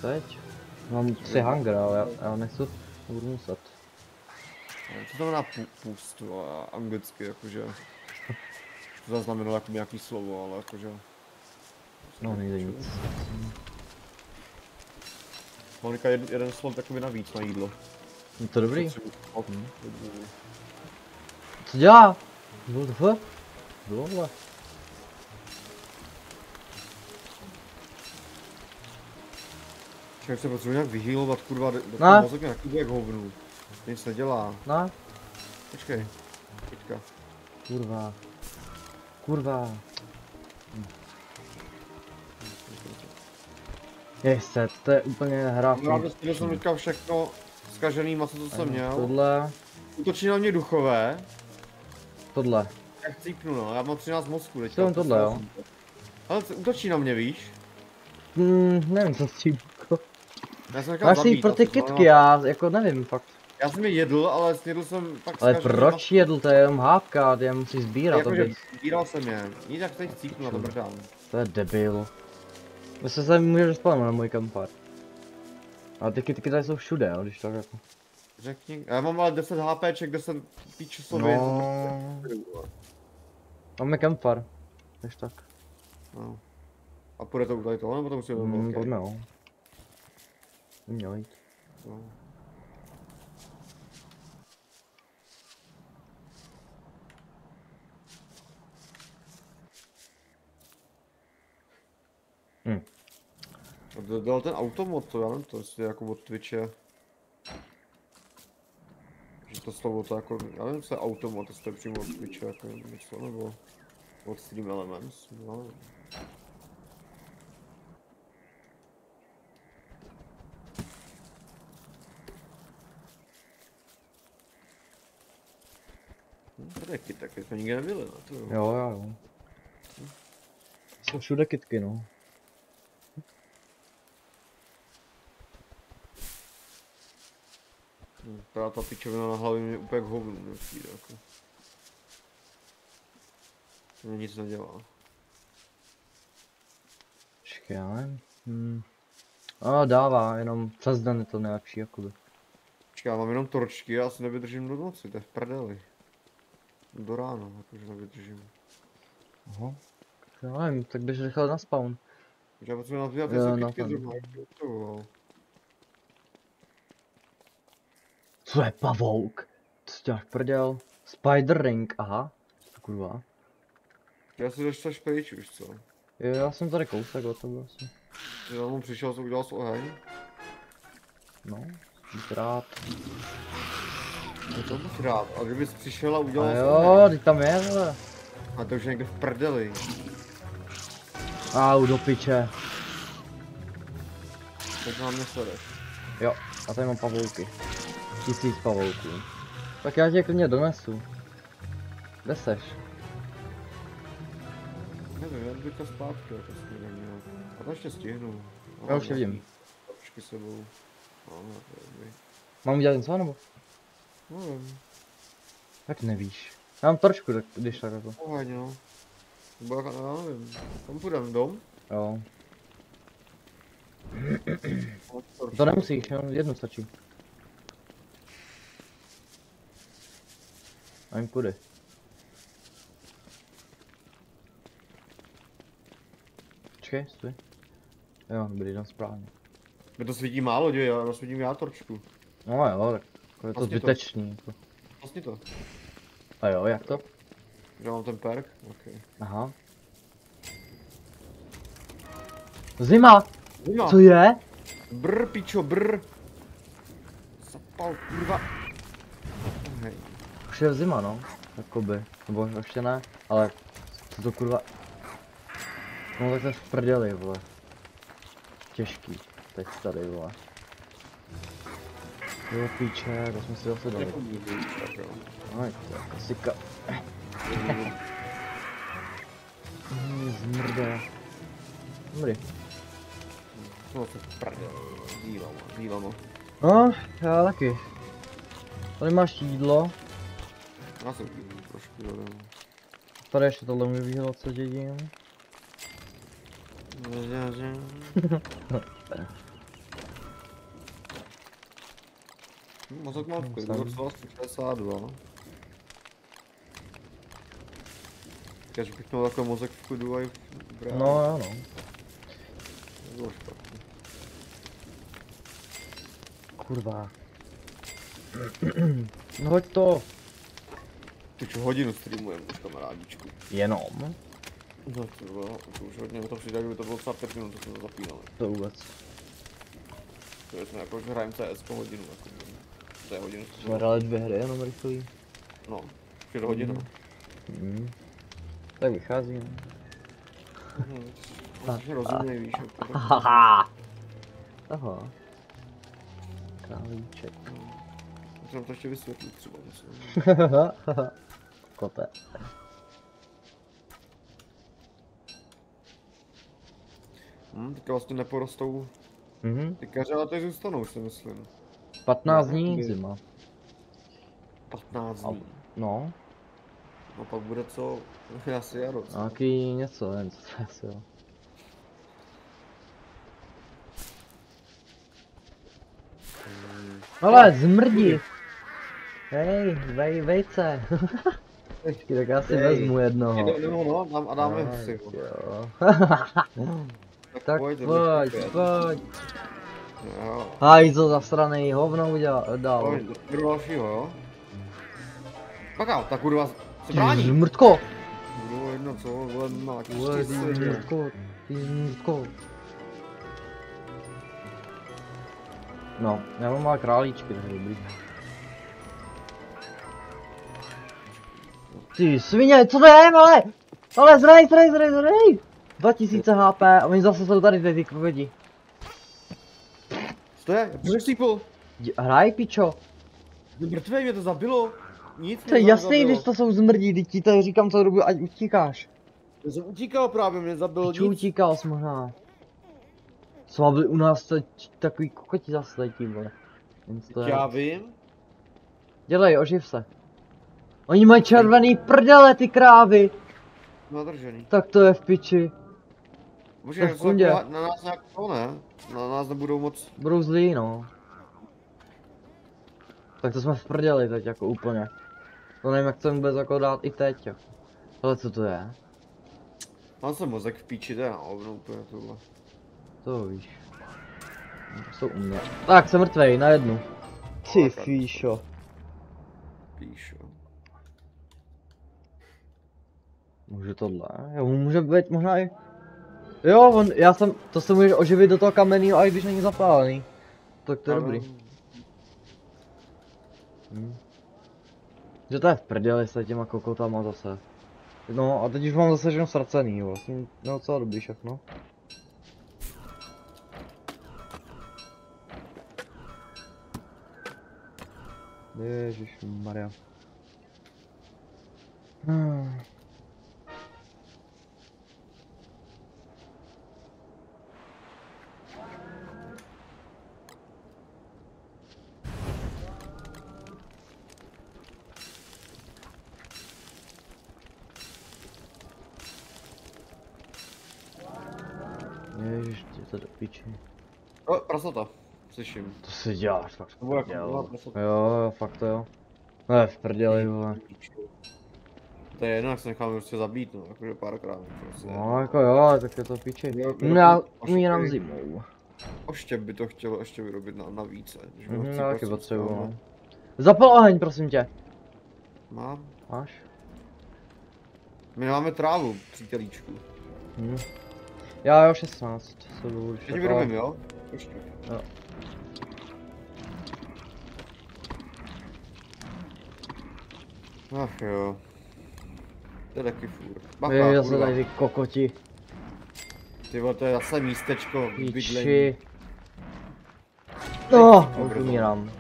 Teď? Mám 3 hunger, ale já nechci, budu muset. Co znamená pust, anglicky, jakože... To zaznamenalo jako nějaký slovo, ale jakože... No, nejde nic. Monika jeden slot takový navíc na jídlo. Je to dobrý. Co dělá? Dole. Však se potřebuje nějak vyhýlovat, kurva, do toho mozek nějaký jak hovnu. Nic nedělá. No. Počkej. Teďka. Kurva. Jejse, to je úplně hra. Já jsem teďka všechno zkažený maso, co jsem měl. Tohle. Útočí na mě duchové. Tohle. Já chcípnu, no, já mám 13 mozků teďka. Jsem tohle, jo. Ale útočí na mě, víš? Nevím, co s tím. Já jsem Máš si pro ty kytky, já jako nevím fakt. Já jsem je jedl, ale snědl jsem tak Ale proč jedl, to je jenom hápka, ty je musíš sbírat. Jakože sbíral jsem je, nic jak teď cípnu na to brdám. To je debil. Myslím, že můžeš dospávat na můj kampar. Ale ty kytky tady jsou všude, jo, když tak jako. Řekni, já mám ale 10 HPček, 10 píčusově. No. Máme kampar, než tak. No. A půjde to tady toho, nebo to musíme velký? Pojďme, jo. Měl jít. No. Dal ten automod, to já nevím, to jestli jako od Twitche. Že to slovo to jako, já nevím, co je automat, jestli to je přímo od Twitche, jako něco, nebo od Stream Elements, no. Tady je kytek, jsme nikde nebyli, no to jo. Jo. Jsou všude kytky, no. Právě ta pičovina na hlavě mě úplně k hovnu nepřijde, jako. Mě nic nedělá. Počkej, ale... No, dává, jenom přes den je to nejlepší, jakoby. Počkej, já mám jenom torčky, já si nevydržím do noci, to je v prdeli. Do rána, jakože nevydržím. Aha. Já nevím, tak běž rychle na spawn. Já potřebuji nazvívat ty kytky zrovna, Co je pavouk? Co děláš prděl? Spider ring, aha. Co to kurva? Já si doštaš pryč už, co? Jo, já jsem tady kousek od toho asi. Že tam přišel, co udělal s oheň? No, buď rád. Je to buď rád, a kdybys přišel a udělal a jo, teď tam je, ale. A to už je někde v prdeli. Au, do piče. Tak nám nesledeš. Jo, a tady mám pavouky. 1000 pavouků. Tak já tě klidně donesu. Kde seš? Nevím, já teďka zpátky, to si neměl. A to ještě stihnu. Já už tě vidím. Trošku sebou. No, to je dobrý. Mám udělat něco nebo? Nevím. Tak nevíš. Já mám torčku, když tak jako. Pohoď no. Nebo jak, já nevím. Kam půjdem, dom? Jo. To nemusíš, jenom jednu stačí. A jim kudy? Počkej, stůj. Jo, dobrý, jdem správně. Mě to svítí málo, děj, já rozsvítím já torčku. No jo, tak je to Vlastně zbytečný. Jako. Vlastně to. A jo, jak to? Já mám ten perk? Okay. Aha. Zima! Zima! Co je? Brr, pičo, brr! Zapal, kurva. Hej. Už je zima, no. Jakoby. Nebo ještě ne, ale co to kurva... No tak to je v prdeli, vole. Těžký. Teď tady, vole. Jo, píče, to jsme si zase dali. Aj, to je klasika. Zmrde. Dobrý. No to v prdeli. Dílamo. No, já taky. Tady máš jídlo. Já jsem trošku jodem. Tady ještě tohle může vyhledat, co dědím. Mozek mám v klidu, docela 162. Říkáš, že bych měl takový mozek v klidu a i v bráně. No jo, no. Nebylo špatný. Kurva. No hoď to. Ty čo, hodinu streamujeme už, kamarádičku. Jenom? No to už hodně, to přijde, kdyby to bylo třeba 5 minut, to jsme to zapínali. To vůbec. To jsme jako, že hrajeme CS po hodinu, jako, to je hodinu. Jsme hráli 2 hry jenom rychlý. No, už je to hodina. Tak vychází, no. Vlastně rozumnej, víš, jako. Aha. Králíček. Můžu nám to ještě vysvětlit třeba, myslím. Kote. Teďka vlastně neporostou. Ty kařáty zůstanou, si myslím. 15 dní zima. 15 dní. No. No pak bude co? Asi jaro. Nějaký něco, nevím co to je asi, jo. Ale zmrdí! Hej, vejce! Tak já si vezmu jednoho. No, a dáme si ho. Jo. Tak pojď. Jo. Hajzo zasranej, hovno dal. Pojď, do dalšího, jo? Baká, ta kurva se brání. Zmrdko! Bylo jedno, co? Bylo jedno, Ty zmrdko. No, já mám malé králíčky, tak dobrý. Ty svině, co to je, ale? Ale zrej! 2000 HP a oni zase jsou tady ty kokoti. Co to je? Přesípl. Hraj, pičo. Mrtvej, mě to zabilo. Nic to je jasný, když to jsou zmrdí, teď ti to říkám celou dobu, ať utíkáš. Já jsem utíkal právě, mě zabilo nic. Utíkal jsi možná. Co byli u nás takový kokoti zase letí, vole. Já vím. Dělej, oživ se. Oni mají červený prdele, ty krávy. Nadržený. Tak to je v piči. Bože, na nás nějak to ne? Na nás nebudou moc. Budou zlí, no. Tak to jsme v prdeli teď jako úplně. To nevím, jak to vůbec jako dát i teď. Jako. Ale co to je? Mám se mozek v píči, to je na ovnu úplně tohle. To víš. Jsou u mě. Tak, jsem mrtvej, na jednu. Ty fíšo. Píšo. Může tohle? Jo, může být možná i... Jo, to se můžeš oživit do toho kamenného, i když není zapálený. Tak to je dobrý. Že to je v prdeli s těma kokotama zase. No a teď už mám zase všechno ztracený, jo. Vlastně, no co dobrý všechno. Ježišmarja. Ježiš, ty to do piči. O, prasata. Slyším. To si děláš, fakt to jako jo, fakt to jo. Ne, v prdeli, vole. To je jedno, jak se necháme prostě zabít, no, jakože párkrát. Prostě. No, jako jo, tak je to piči. Já umírám zimou. Ještě by to chtělo ještě vyrobit na více. No, taky potřebuji, no. Zapal oheň, prosím tě. Mám. Máš? My nemáme trávu, přítelíčku. Já jo, 16, co jdu už. Já ti vyrobím, jo? Ještě. Jo. Ach jo. To je taky fůr. Bacha, zase tady ty kokoti. Ty vole, to je zase místečko k bydlení. Píči. No, už umírám.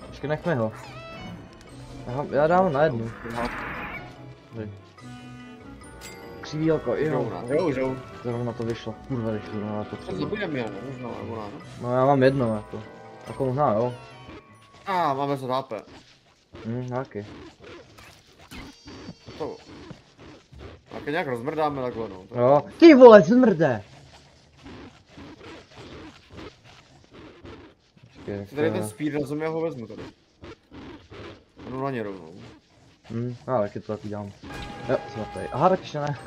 Počkej, nechme ho. Já dám na jednu. Křivý oko, jo. Jo. Zrovna to vyšlo, kurva, když to na to třeba. Zabijeme je, možná, nebo ne? No já mám jedno, jako. Jako možná, jo. Máme se HP. Nějaký. To. Tak nějak rozmrdáme takhle, no. Jo. Ty vole, zmrde! Tady ten speed na zemi, já ho vezmu tady. Jdu na ně rovnou. Ale taky to taky dělám. Jo, jsem tady. Aha, tak ještě ne.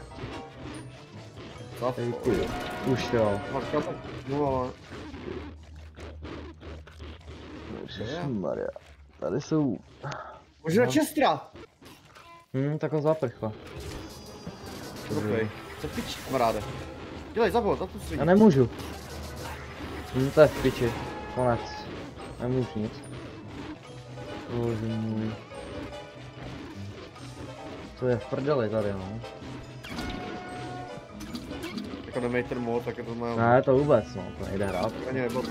Už jo. No, Maria. Tady jsou... Možná Chestera! Tak ho zaprchla. Trofej. Co pič, kamaráde? Dělej, zabol, Já nemůžu. To je v piči. Konec. Nemůžu nic. Bože můj. To je v prdeli tady, no. Jako nemej ten mod, tak je to má... Ne, to vůbec, no, to nejde hrát. Ani nebo...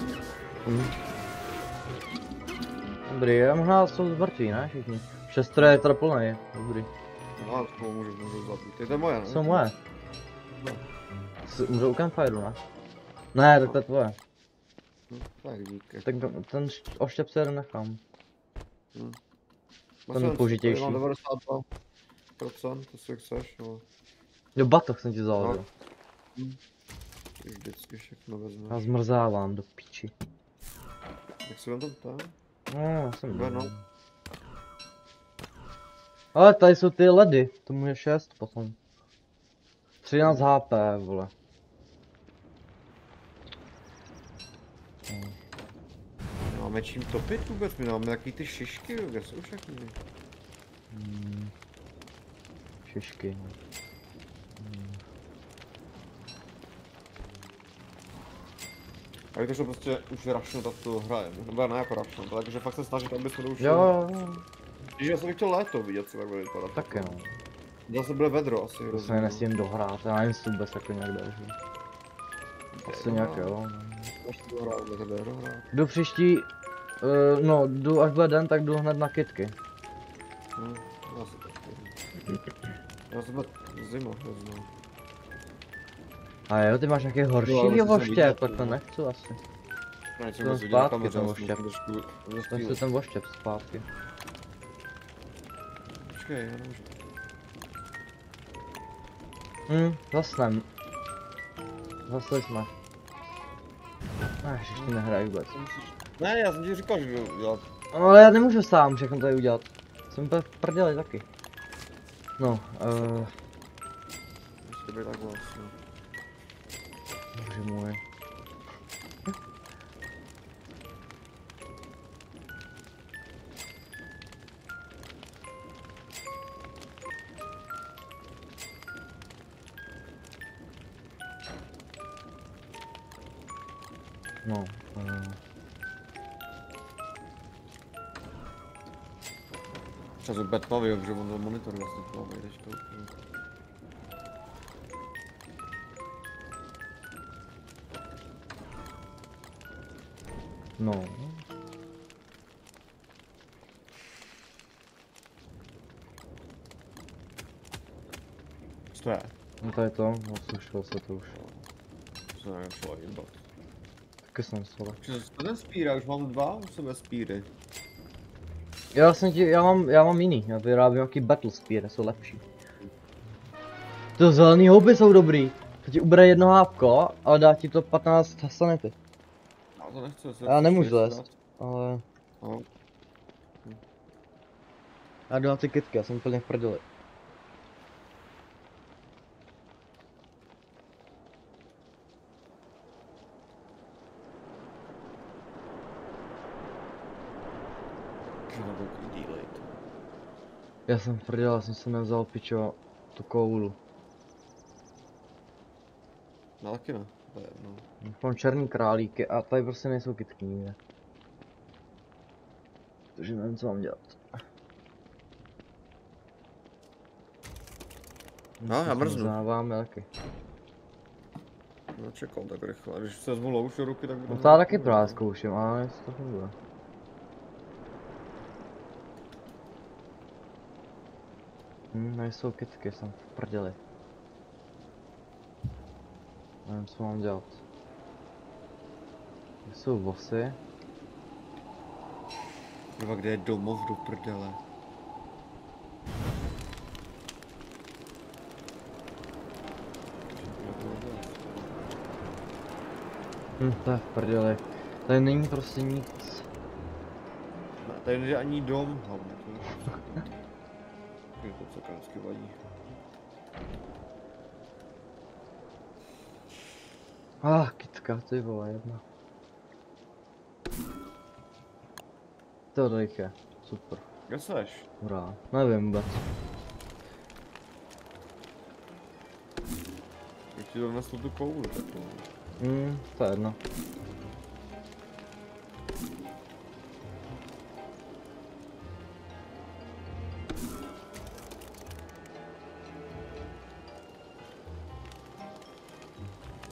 Dobrý, já možná jsou zmrtví, ne, všichni. Chester je teda plný, dobrý. No, to můžu zabít, to je moje, ne? Jsou moje. Můžu u campfireu, ne? Ne, tak to je tvoje. Tak díky. Ten oštěp se nechám. Ten použitější. Mám 92%, to si chceš, no. Jo, batoh jsem ti vzal, jo. Vždycky všechno vezmeš. Já zmrzávám do piči. Jak si vem tam? No, jsem no. Ale tady jsou ty ledy, tomu je 6 potom. 13 HP, vole. Máme čím topit vůbec? My máme takový ty šišky, kde jsou všechny? Šišky. A víte, že prostě už rašnout a to hrajem, nebo ne jako rašnout, takže fakt se snažit, aby jsme to už... Jo. Když já jsem chtěl léto vidět, co tak bude vypadat. Tak jo. Zase bude vedro asi. To se nesmím dohrát, já nevím, jestli vůbec jako nějak další. Asi nějak jo. Jdu příští, no jdu až bude den, tak jdu hned na kytky. Já jsem zima, A jo, ty máš nějaký horší voštěp, tak to nechci asi. Ten zpátky ten voštěp. Ten ten voštěp zpátky. Počkej, já nemůžu. Zasnem. Zasli jsme. Ještě nehrají vůbec. Ne, já jsem ti říkal, že budu dělat. Ale já nemůžu sám všechno tady udělat. Jsem úplně v prdeli taky. No, Musíte být tak vlastně. Bože můj. No, Čas úplně tmavý, protože on ten monitor vlastně tmavý teďka. no. Co to je? No to je to, no slušilo se to už. Co nevím, co je jimbat. Taky jsem sole. Co ten spíra? Už mám 2 u sebe spíry. Já mám jiný, já vyrábím nějaký battle spear, jsou lepší. To zelený houby jsou dobrý. To ti ubere jedno hápko, ale dá ti to 15 sanity. Já to nechci, já nemůžu lézt, ale... No. Já jdu na ty kytky, já jsem úplně v prdeli. Já jsem v prdeli, já jsem si nevzal pičo tu koulu. No taky ne, to je jedno. Mám černý králíky a tady prostě nejsou kytky nikde. Takže nevím, co mám dělat. No, já mrznu. Znáváme taky. No čekám tak rychle, a když se vezmu louš do ruky, tak budu... No to já taky právě zkouším, ale jestli to funguje. Nejsou kytky, jsem v prdeli. Nevím, co mám dělat. Kde jsou vosy? Kurva, kde je domov do prdele? To je v prdeli. Tady není prostě nic. Ne, tady nejde ani dom, hlavně to co kánsky vadí. Kytka, ty vole, jedna. To je, super. Kde seš? Hurá, nevím vůbec. Jak ti donesl tu kouli takovou? To je jedno.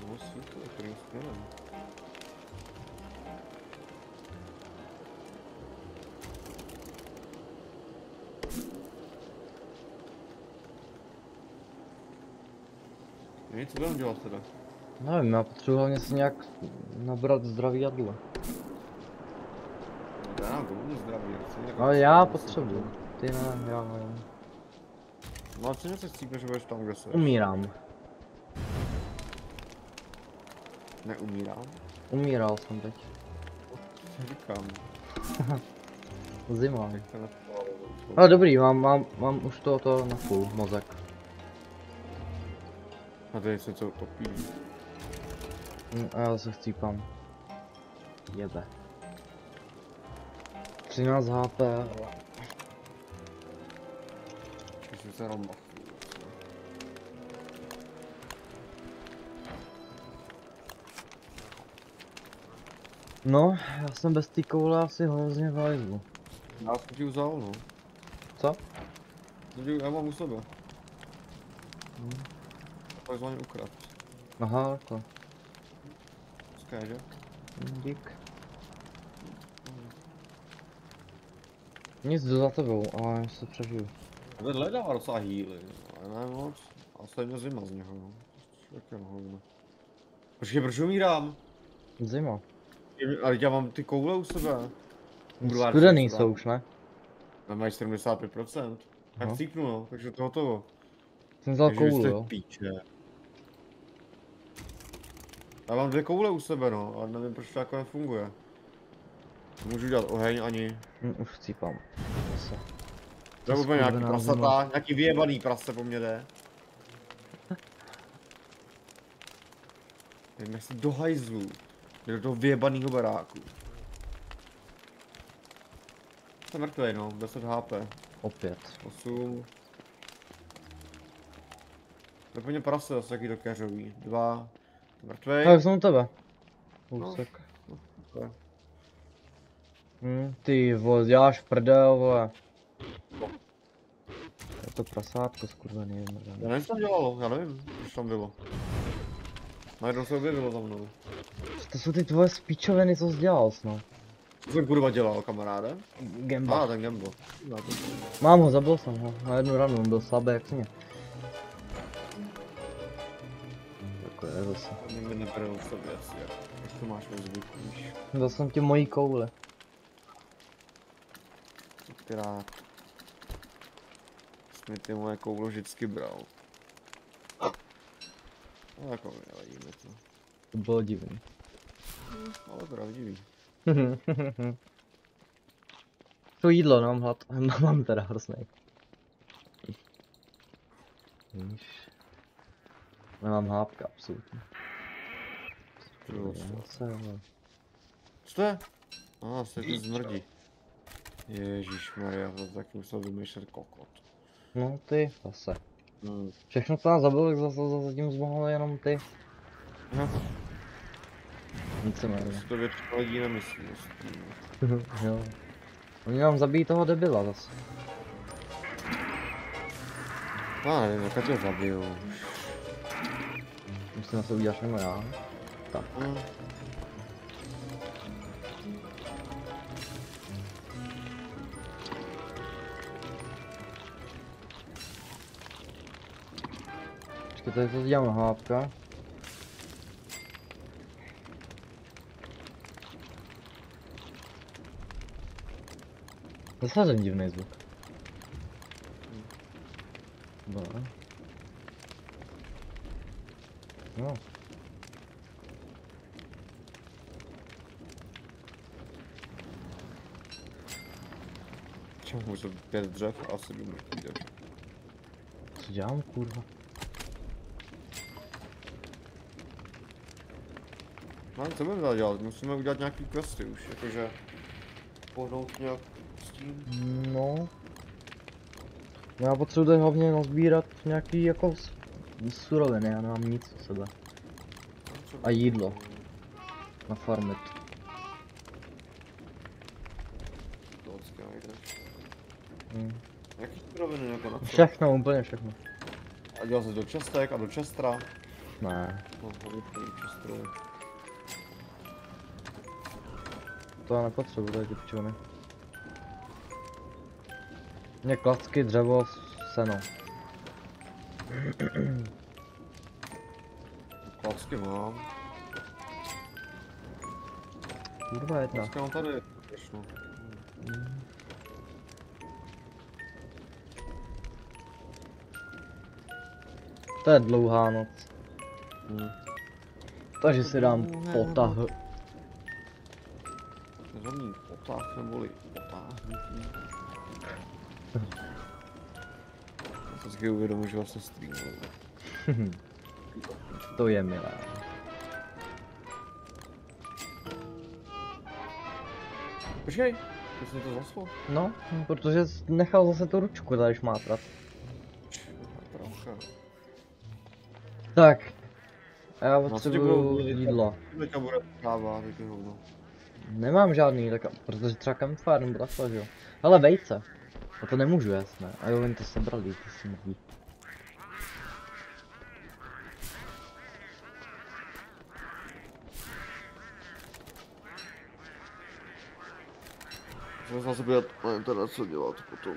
No super, kterým směrem? Nic, co budeme dělat teda? Nevím, já potřebuji hlavně si nějak nabrat zdravý jídlo. Já mám hodně zdraví, já chci nějak... Ale já potřebuji. Ty ne, já nevím. No a co něco chcípne, že budeš tam, kde seš? Umírám. Neumírám? Umíral jsem teď. Co říkám? Zima. Jak to nepalo? Ale dobrý, mám už to na full mozek. A tady se co topí. A já se chcípám. Jebe. 13 HP. Když se romba. No, já jsem bez té koule asi hrozně v hajzlu. Já jsem ti vzal, no. Co? Já mám u sebe. Takzvaně ukrad. Aha, takhle. Skáže? Dík. Nic jdu za tebou, ale se přežiju. Vedle dává docela healy, ale ne moc. A stejně zima z něho, no. Jaké hovno. Počkej, proč umírám? Zima. Ale já mám ty koule u sebe. Studený jsou už, ne? A mají 75%. Tak No. cíknu, no, takže to hotovo. Jsem vzal Takže vy koulu, jste jo. píče. Já mám 2 koule u sebe, no, ale nevím, proč to jako nefunguje. Nemůžu dělat oheň ani. Už chcípám. Zase. To je úplně nějaký prasata, nějaký vyjebaný prase po mně jde. Jdeme si do hajzlu. Jde do toho vyjebanýho baráku. Jsem mrtvej, no, 10 HP. Opět. 8. To je po něm prase zase taky do keřový. 2. Mrtvej. Tak jsem u tebe. Kousek. No. Ty vole, děláš prdel, vole. Je to prasátko skurvený, mrdem. Já nevím, co tam dělalo, já nevím, co tam bylo. Najednou se objevilo za mnou. To jsou ty tvoje spíčoviny, co jsi dělal snad. Co jsem kurva dělal, kamaráde? Gamba. Ten Gambo. Mám ho, zabil jsem ho. Na jednu ranu, on byl slabý jak mě. Jako je zase. Mě nebere v sobě asi, jak to máš ve zvyku, víš. Dal jsem ti mojí koule. Která... Jsi mi ty moje koule vždycky bral. No jako nevadíme to. To bylo divný. Ale pravdivý. To jídlo, mám hlad. Mám teda hroznej. Víš. Nemám hápka, absolutně. Co to je? Se to zmrdí. Ježišmarja, to taky musel vymýšlet kokot. No ty, zase. Všechno co nás zabilo, tak zase zatím zmohlo jenom ty. Nic se nevím. To většina lidí nemyslí. Jo. Oni nám zabijí toho debila zase. Nevím, jak to zabiju. Musím se udělat jenom já. Tak. Počkej, tady to dělám na hápka. Zase ten divný zvuk. Dobré. No. Čemu můžu 5 dřev a asi jdu mrtvý dřev. Co dělám, kurva? No, co budeme dělat? Musíme udělat nějaký questy už, jakože pohnout nějak s tím. No. Já potřebuji hlavně nazbírat nějaký jako suroviny, já nemám nic u sebe. A jídlo. Nafarmit. To vždycky najdeš. Hmm. Jaký suroviny jako na co? Všechno, úplně všechno. A dělal jsi do čestek a do čestra? Ne. No, čestru. To já nepotřebuji, tady ty pičoviny. Mě klacky, dřevo, seno. Klacky mám. Kurva jedna. Klacky mám tady. Ještě. To je dlouhá noc. Takže si dám potah. Nezomní potah neboli potáhnutí. Já se vždycky uvědomím, že vlastně streamuju. To je milé. Počkej, ty jsi to zaslo? No, protože jsi nechal zase tu ručku tady šmátrat. Trocha. Tak. A já No, potřebuju jídlo. Teďka bude káva, taky hovno. Nemám žádný, tak, protože třeba campfire nebo takhle, že jo. Ale vejce. A to nemůžu jíst, ne? A jo, oni to sebrali, ty smrdí. Jsem zase být na internet, co dělat potom.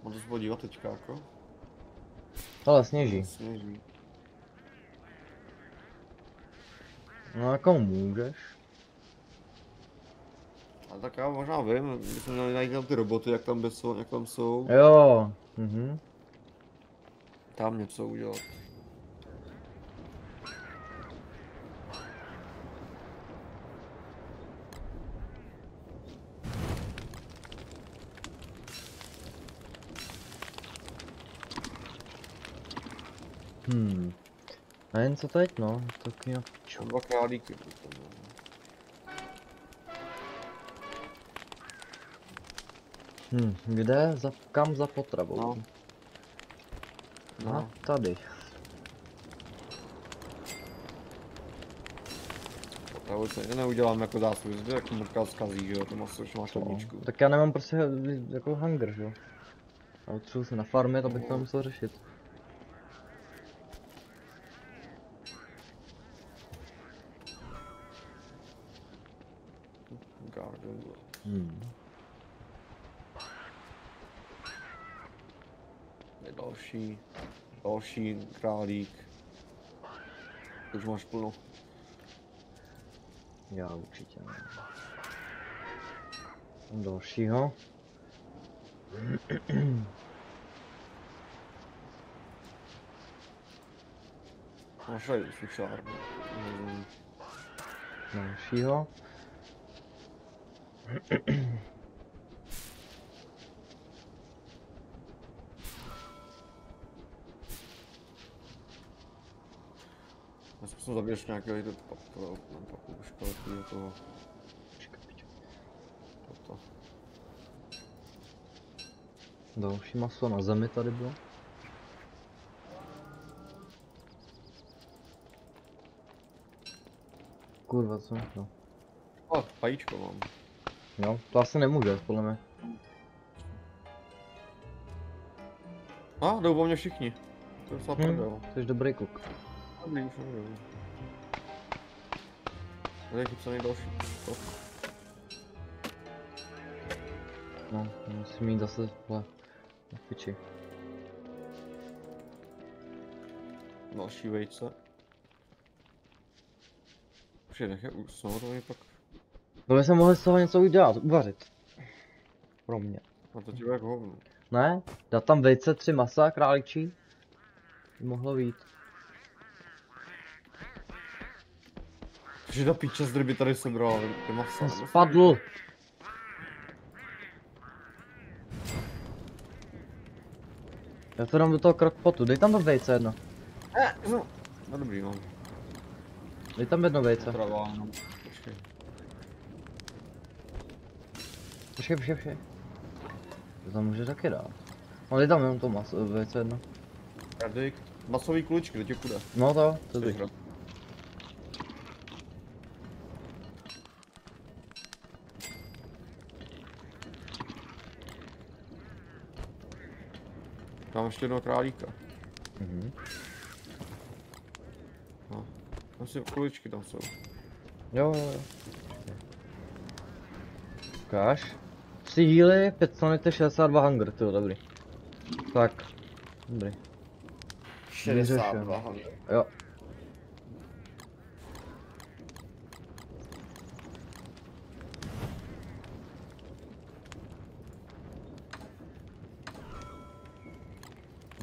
Můžu se podívat teďka jako? Ale sněží. Sněží. No jako můžeš. A tak já možná vím, bychom měli najít tam ty roboty, jak tam jsou. Jo. Tam něco udělat. A jen co teď, no, tak nějak čo. 2 králíky. Kde? Kam za potravou? No. No, tady. Potravu se neudělám jako zásoby, zde jako mrka zkazí, že jo, to maso už má chladničku. Tak já nemám prostě jako hunger, že jo. A potřebuji se nafarmit, abych to musel řešit. Garden. Je další králík. Už máš plno. Já určitě ne. Dalšího. Máš tady sušárnu. Dalšího. Já zkusím zabiješ nějakého jde papouška do toho. Toto. Další maso na zemi tady bylo. Kurva, co no. A, pajíčko mám. Jo, to asi nemůže, podle mě. A, jdou po mně všichni. To je docela prdel. Jsi dobrý kuk. Dobrý, už nevím. Tady je chycený další. No, musím jít zase na piči. Další vejce. Počkej, nech je usnout, to mi pak... To by se mohli z toho něco udělat, uvařit. Pro mě. A to ti bude jako hovno. Ne? Dát tam vejce, 3 masa, králičí. By mohlo být. Že ta píče z drby tady sebral, ty masa. Spadl! Já to dám do toho crockpotu, dej tam to vejce jedno. No dobrý, no. Je tam jedno vejce. Trava, no. Počkej. Počkej. To tam může taky dát. Ale je tam jenom to maso, vejce jedno. Kardik. Masový kuličky, do těch kude. No to bych. Tam ještě jednoho králíka. Mhm. No. Tam si kuličky tam jsou. Jo. Ukáž. 3 healy, 5 sanity, 62 hunger, to dobrý. Tak. Dobrý. 62 hunger. Jo.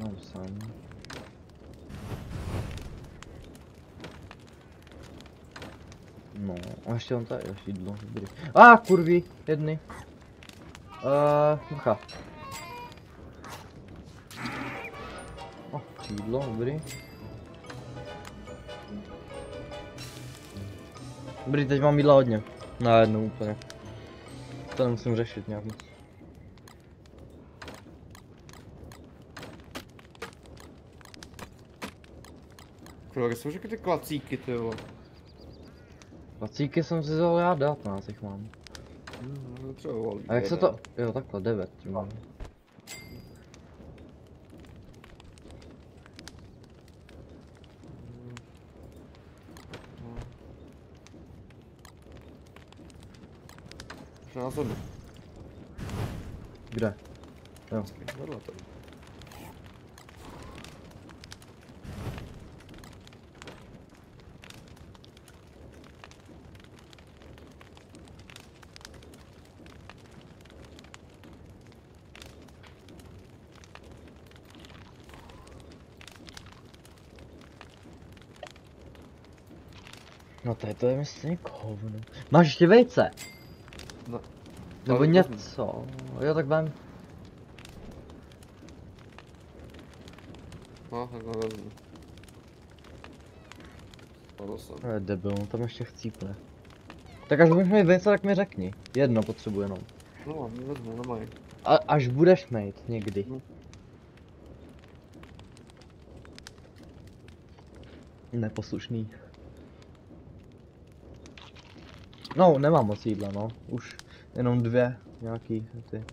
Mám sám. No, a ještě on tady, ještě jídlo, dobrý. Kurví, jedny. Mcha. Jídlo, dobrý. Dobrý, teď mám jídla hodně. Najednou úplně. To nemusím řešit nějak moc. Kolik jsou řekl ty klacíky, ty vole? Klacíky jsem si vzal já 19 jich mám. A jak se to... Jo, takhle, 9 mám. Názorný. Kde? Jo. Vedle tady. No tady to je myslím hovno. Máš ještě vejce? No. Nebo něco? Jo, tak vem. No, tak ho vezmu. Spadl jsem. To je debil, on tam ještě chcípne. Tak až budeš mít vejce, tak mi řekni. Jedno potřebuji jenom. No, vezmu, nemají. Až budeš mít někdy. Neposlušný. No, nemám moc jídla, no. Už jenom 2 nějaký ty.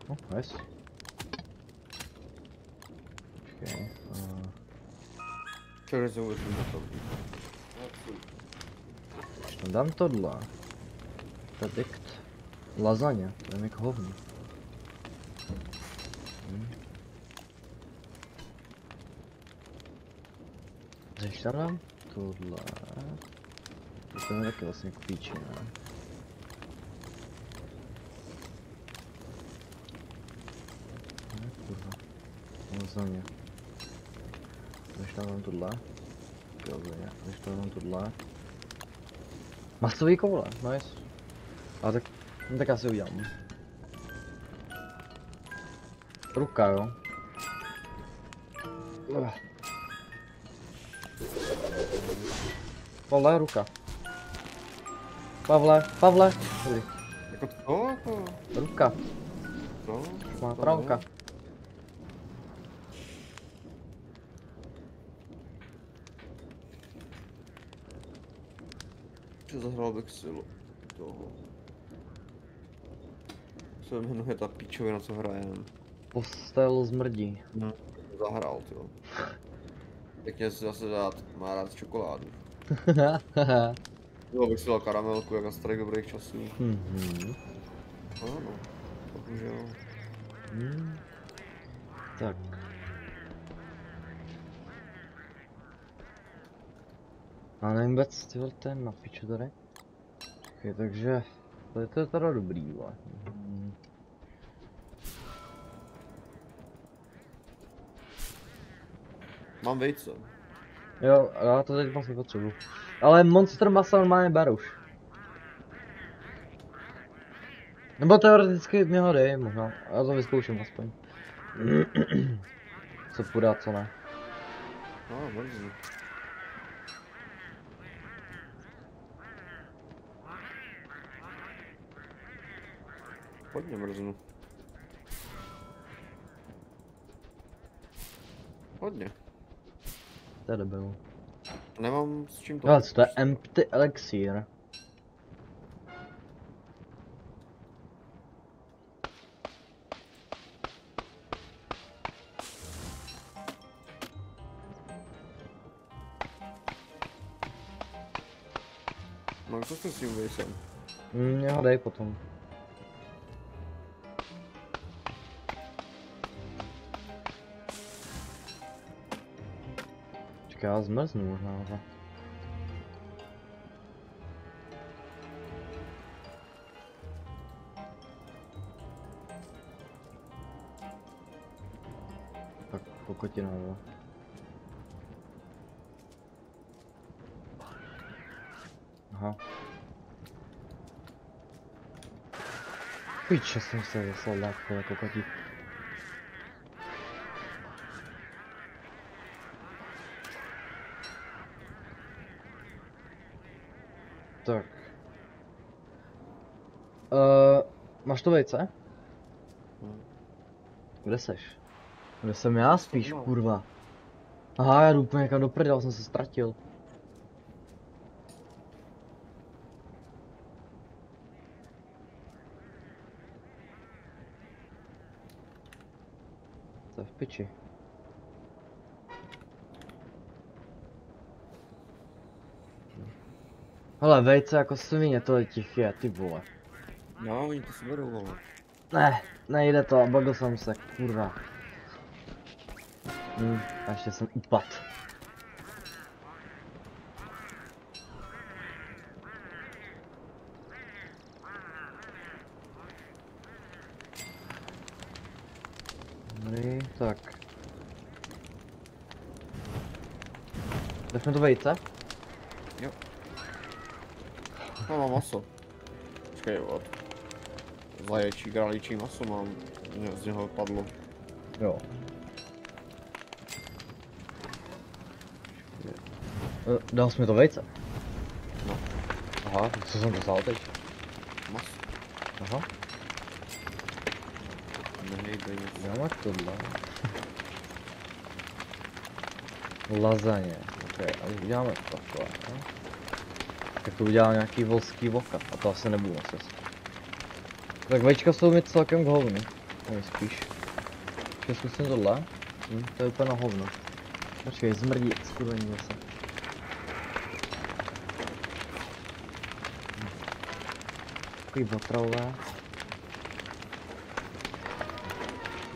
No, nice. Počkej. Čekaj, jsem vůbec to. Dám tohle. Predict. Lasagne, to je mi k hovnu. Když tam dám tohle. To je taky vlastně k píči, ne? Kurva. Lasagne. Když tam dám tohle. Když tam dám tohle. Masový koule, nice. A tak já si udělám. Ruka, jo. Pavle, ruka. Pavle. Dobrý. Jako to? Ruka. To? Má pravka. Zahrál bych si toho. Co se jmenuje ta píčovina, co hrajem? Postel zmrdí. No. Zahrál, jo. Pěkně si zase dát, má rád čokoládu. Jo, bych si dal karamelku, jak na starých dobrých časů. Ano, bohužel. Tak. A nevím vůbec, tyhle, ten na piču tady. Okay, takže to je teda dobrý, vole. Mám vejce. Jo, já to teď vlastně potřebuji. Ale monster masa normálně beruš. Nebo teoreticky mi ho dej, možná. Já to vyzkouším aspoň. co půjde a co ne. No, mrznu. Hodně mrznu. Hodně. To je debil. Nemám s čím to. No, co to je empty elixir? No, co jsi s tím vejsem? Mě ho dej potom. Čekaj, já zmrznu možná, ale... Tak kokotina, jo. Aha. Piče, jsem se vyslal takové kokotí. Tak. Máš to vejce? Kde seš? Kde jsem já spíš, kurva? Aha, já jdu úplně někam do prdele, jsem se ztratil. To je v piči. Hele, vejce jako svině, to je tiché, ty vole. No, oni to si berou, vole. Ne, nejde to, bagl jsem se, kurva. A ještě jsem upad. Dobrý, tak. Jdeš mi to vejce? Jo. No, mám maso. Počkej, od zaječí, králíčí maso mám, z něho padlo. Jo. Dal jsi mi to vejce? No. Aha, co jsem to vzal teď? Maso. Aha. Nehejbej něco. Dáme tohle. Lazaně, ok, a uděláme takhle, no? Tak to udělám nějaký volský voka, a to asi nebudu nosit. Tak vejčka jsou mi celkem k hovnu, spíš. Počkej, zkusím tohle. To je úplně na hovno. Počkej, zmrdí, skurvení zase. Takový otravové.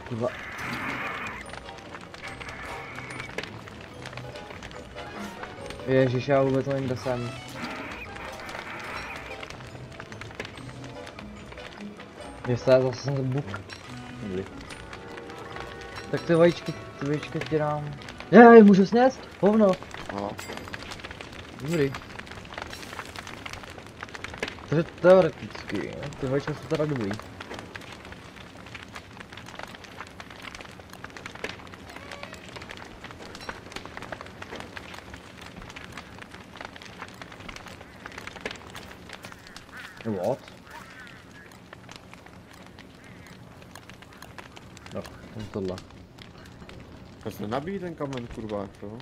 Kurva. Ježiš, já vůbec nevím, kde jsem. Jestli zase jsem buk. Dobrý. Tak ty vajíčky ti dám. Jej, můžu sněst? Hovno. Aha. Dobrý. Takže teoreticky, ty vajíčka jsou teda dobrý. What? No, tohle. To se nabíjí ten kamen, kurvák, jo?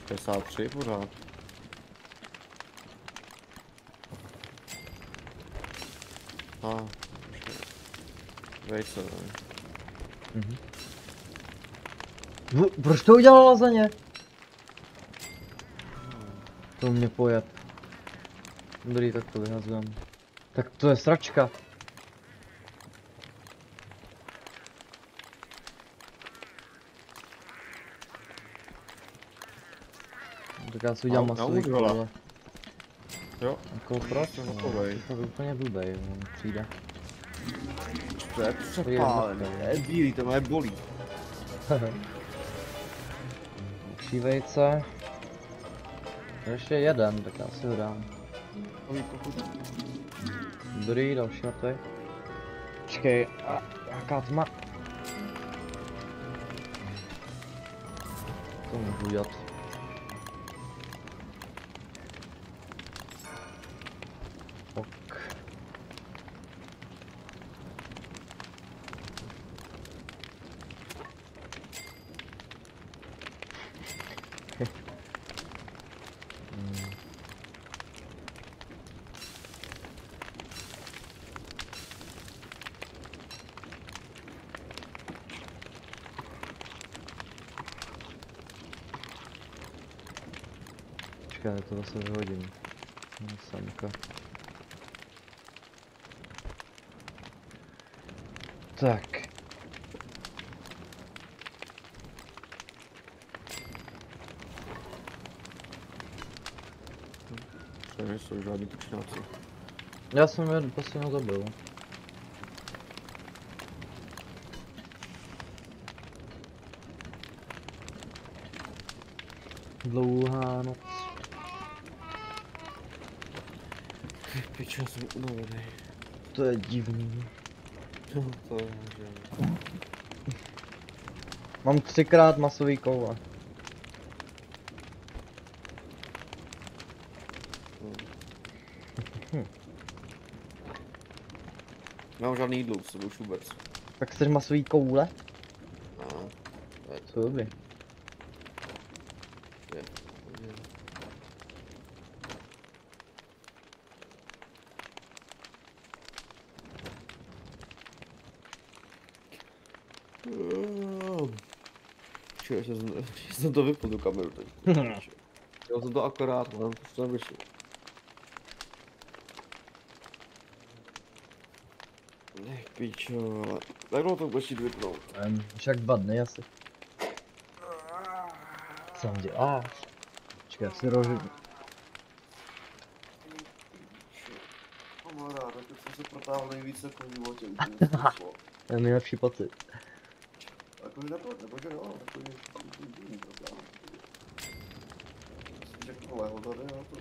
63 pořád. Vejce, ne? Proč to udělala lazaně? To mě pojet. Dobrý, tak to vyhazujem. Tak to je sračka. Tak já si udělám masový kolo. Jo. Jako proč? To je úplně blbej, on přijde. To je přepálený, to je bílý, to mě bolí. Další vejce. Ještě jeden, tak já si ho dám. Dobrý, další mrtvej. Počkej, jaká tma? to můžu udělat. Ok. Počkej, to zase vyhodím. Samka. Tak. To nejsou žádný tučňáci. Já jsem je posledně zabil. Dlouhá noc. Piče, já jsem unavený. To je divný. To je, že... Mám 3x masový koule. Nemám žádný jídlo s sebou už vůbec. Tak chceš masový koule? No. Co by? Čeho, že jsem to vypl tu kameru teď. Dělal jsem to akorát, ale to nevyšlo. Nech pičo, ale jak dlouho to budeš jít vypnout? Však 2 dny asi. Co tam děláš? Počkej, já si rožu. Kamarád, teď jsem se protáhl nejvíce jako v životě. To je nejlepší pocit. Jakože nepočkej, jo, takový jiný protáhl. Všechno leho tady, jo, to...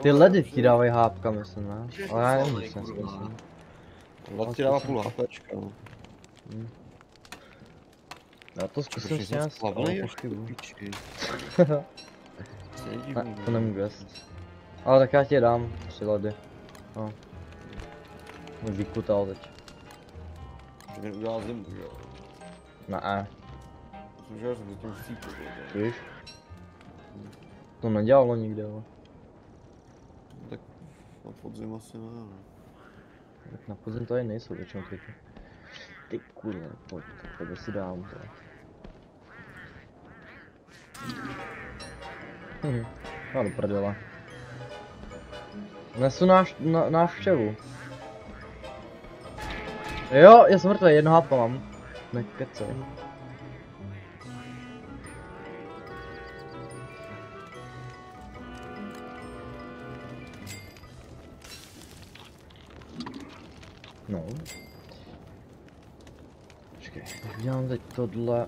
Ty ledy ti dávají hápka, myslím, ne? Ale já nevím, co si myslím. Led ti dává půl HPčka, no. Já to zkusím sněst, ale pochybuji. Ne, to nemůžu jíst. Ale tak já ti dám 3 ledy. No. Mě vykutal teď. To mě udělal zimu, že jo? Ne. Myslím, že jsem zatím chcípil, Víš? To nedělalo nikde, ale. Tak na podzim asi ne. Tak na podzim tady nejsou většinou triky. Ty kurva, pojď, tebe si dám to. No do prdele. Nesu návštěvu. Jo, já jsem mrtvý, 1 hápka mám. Nekecej. No. Počkej, udělám teď tohle.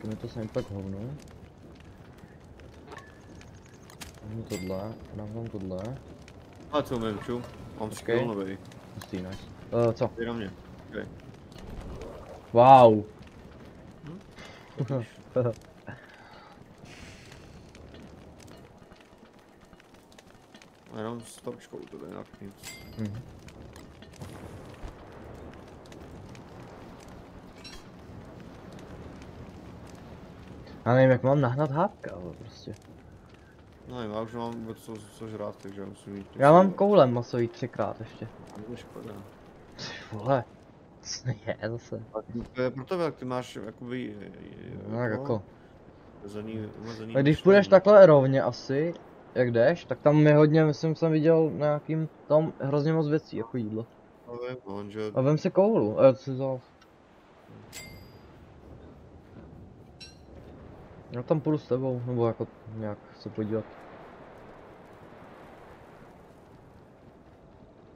To mi to sem pak hovno. Dám tohle, dám tam tohle. A co Memču? Mám skill novej. Hustý, nice. Co? Jde na mě. Okay. Wow. Jenom s točkou to jde nějak nic. Já nevím, jak mám nahnat hápka, ale prostě. No já už nemám vůbec co žrát, takže musím jít. Já mám koule masový 3x ještě. To je škoda. Ty vole. Co je zase? To je pro tebe, jak ty máš jakoby... No tak jako. Omezený A když půjdeš takhle rovně asi, jak jdeš, tak tam je hodně, myslím, jsem viděl na nějakým, tam hrozně moc věcí, jako jídlo. A vem si koulu, a já si vzal. Já tam půjdu s tebou, nebo jako nějak se podívat.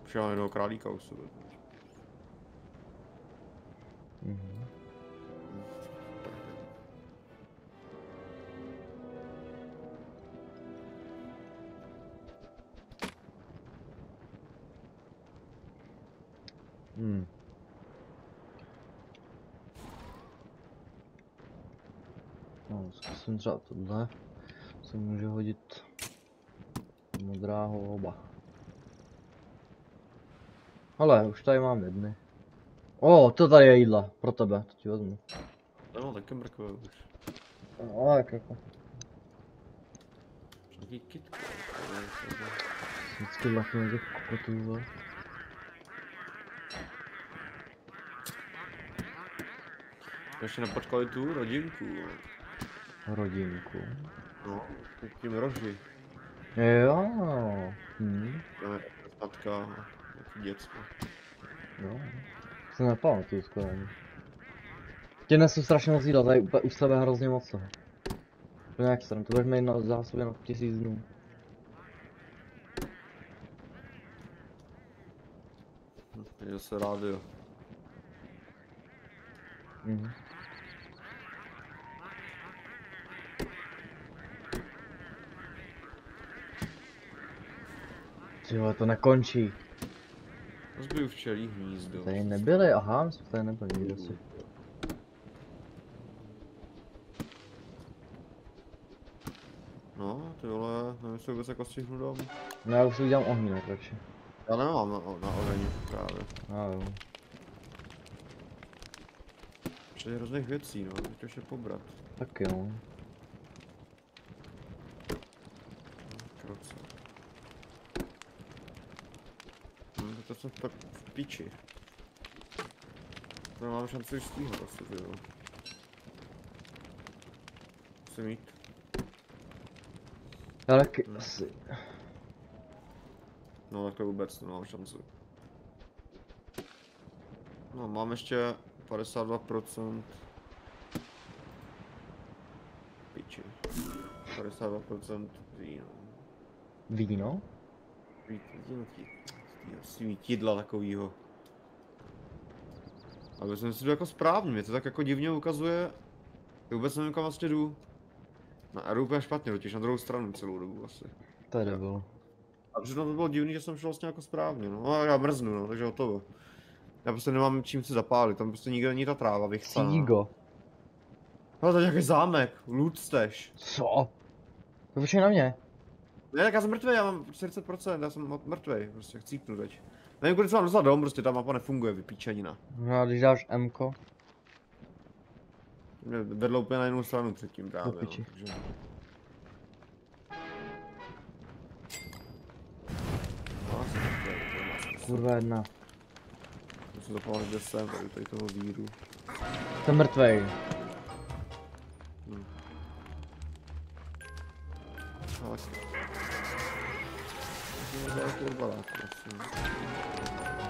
Přijel jednoho králíka u sebe. No, zkusím třeba tohle. Se může hodit modrá houba. Ale už tady mám jedny. To tady je jídla, pro tebe, to ti vezmu. No, taky mrkve už. No, jak jako. Nějaký kytky. Vždycky laknu těch kokotů. Ještě nepočkali tu rodinku. Rodinku? No, tím roži. Jo. Tatka, děcko. Jo. Se nepamatuju skoro ani. Tě nesu strašně moc jídla, tady u sebe hrozně moc toho. Nějak stran, to budeš mít na zásobě na 1000 dnů. Je zase rádio. Tyhle, to nekončí. Zbyl včelí hnízdo. Tady nebyly, aha, my jsme tady nebyli nikdo si. No, ty vole, nevím, jestli vůbec jako stihnu domů. No já už si udělám ohnínek radši. Já nemám na ohni právě. Jo. Ještě hrozných věcí, no, teď to ještě pobrat. Tak jo. Kroce. To jsem tak v piči. To nemám šanci už stíhat asi, ty jo. Musím jít. Já taky asi. No tak to vůbec nemám šanci. No mám ještě 52%. Piči. 52% víno. Víno? Svítidla takovýho. Ale jsem si to jako správně, mě to tak jako divně ukazuje. Já vůbec nevím, kam vlastně jdu. Na jdu úplně špatně, totiž na druhou stranu celou dobu asi. To je debil. A přitom to bylo divný, že jsem šel vlastně jako správně, no. A já mrznu, no, takže hotovo. Já prostě nemám čím si zapálit, tam prostě nikde není ta tráva vychcaná. Cígo. No to je nějaký zámek, loot stash. Co? To počkej na mě. Ne, tak já jsem mrtvej, já mám 40%, já jsem mrtvej, prostě chcípnu teď. Nevím, kudy se mám dostat dom, prostě ta mapa nefunguje, vypíčenina. No a když dáš M-ko? Mě vedlo úplně na jinou stranu předtím právě, no, takže... Kurva jedna. Musím zapálit, kde jsem, tady toho víru. Jsem mrtvej.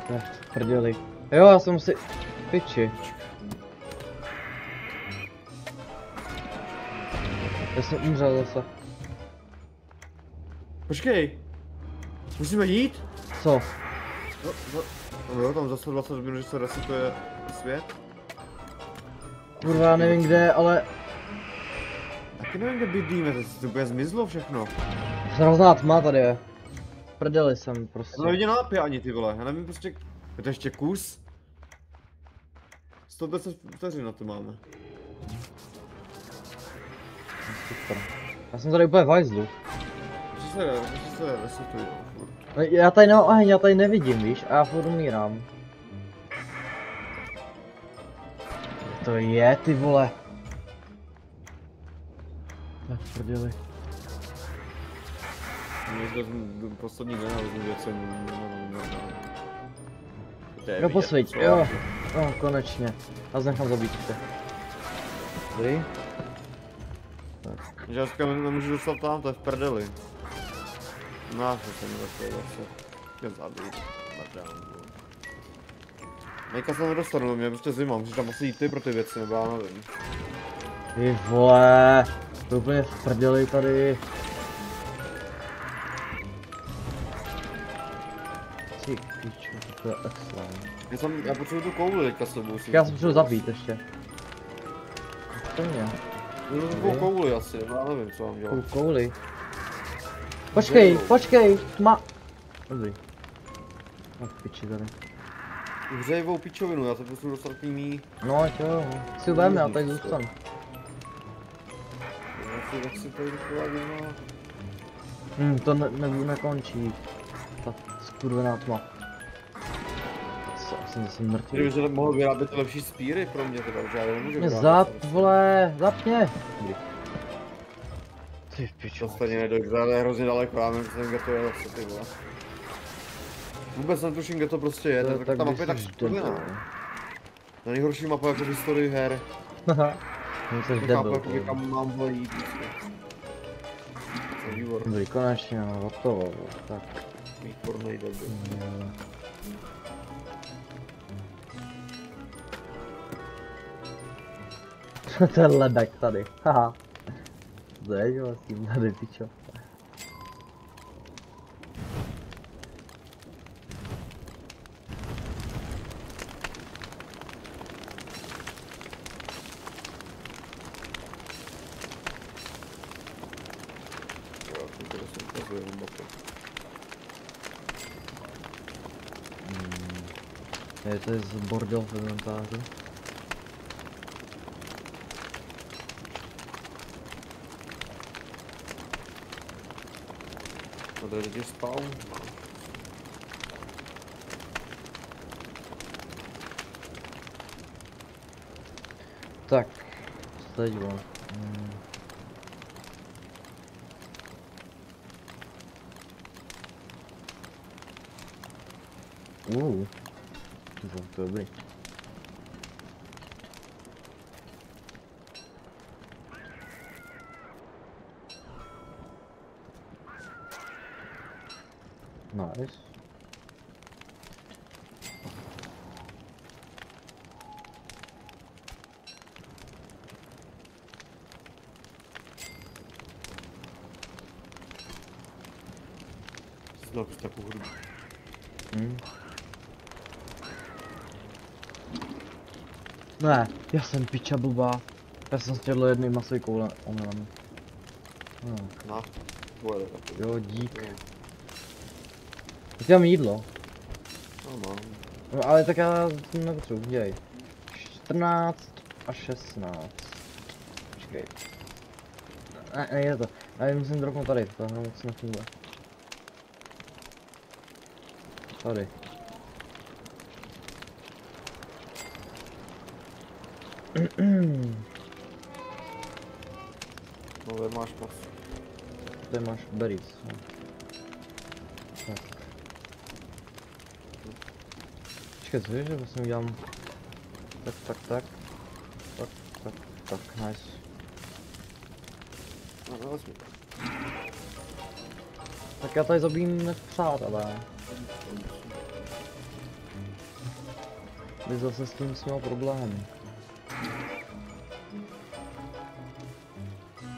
Tak, prděli. Jo, já jsem si... Piči. Já jsem umřel zase. Počkej! Musíme jít? Co? No, tam za 120 minut, že se resetuje svět. Kurva, já nevím kde, ale... Taky nevím, kde bydlíme, to úplně zmizlo všechno. Hrozná tma tady je. Prdeli jsem prostě. Já nevidím nápě ani ty vole, já nevím prostě... Je to ještě kus? 110 vteřin na to máme. Super. Já jsem tady úplně v hajzlu. Že se resetuje furt. No, já tady nemám oheň, já tady nevidím, víš, a já furt umírám. To je, ty vole. Tak prdeli. Mě zde poslední den, ale věcem Jo, posvěť, jo. No, konečně. Já se nechám zabít ještě. Dobrý. Tak. Že já říkám, nemůžu dostat tam, to je v prdeli. No, to jsem dostal zase. Je zabít. Nejka se nedostanu, mě prostě zima, můžeš tam asi jít ty pro ty věci, nebo já nevím. Ty vole, to úplně v prdeli tady. Ty pičo, to je extra. Já potřebuji tu kouli teďka s sebou. Já jsem potřebuji zabít ještě. Stejně. Jdu takovou kouli asi, nebo já nevím, co mám dělat. Kouli. Počkej, počkej, tma. Dobrý. Tak piči tady. Hřejivou pičovinu, já se prostě dostal k ní. No ať jo, si vem, já tady zůstanu. Jak si tady taková vina? To nekončí. Ta skurvená tma. Co, jsem zase mrtvý. Kdyby že mohl vyrábět lepší spíry pro mě teda, že já nemůžu vyrábět. Vole, zapně! Ty pičo. To stejně nedojde, ale je hrozně daleko, já nevím, kde to je zase, ty vole. Vůbec netuším, kde to prostě je, ta mapa je tak škodlivá. Na nejhorší mapa jako v historii her. Haha, jsi debil. Kam mám vole jít, Dobrý, konečně, no, hotovo, tak. Výborný debil. Ten lebek tady, haha. Zajímavé s tím tady, pičo. Je to z bordel v inventáři. A tady je spawn? Tak, co tady dělám? To je dobrý. Nice. Znovu takovou hru. Ne, já jsem piča blbá. Já jsem stědl jedný masový koule omylem. No, pojede takový. Jo, dík. Teď mám jídlo. Mám. No, ale tak já nepotřebuji, děj. 14 a 16. Počkej. Ne, nejde to. Já musím dropnout tady, to moc nefunguje. Tady. No, tady máš pas. Tady máš berries. No. Tak. Počkej, co je, že vlastně udělám... Tak, nice. No, vlastně. Tak já tady zabijím nepřátelé. By zase s tím měl problém.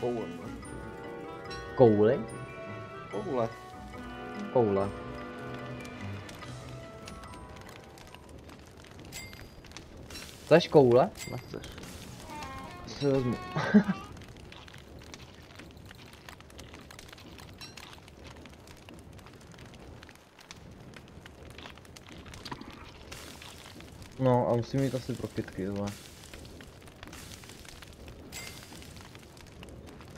Koule. Kouli? Koule. Koule. Chceš koule? Nechceš. Si vezmu. No a musím mít asi pro kytky, tohle.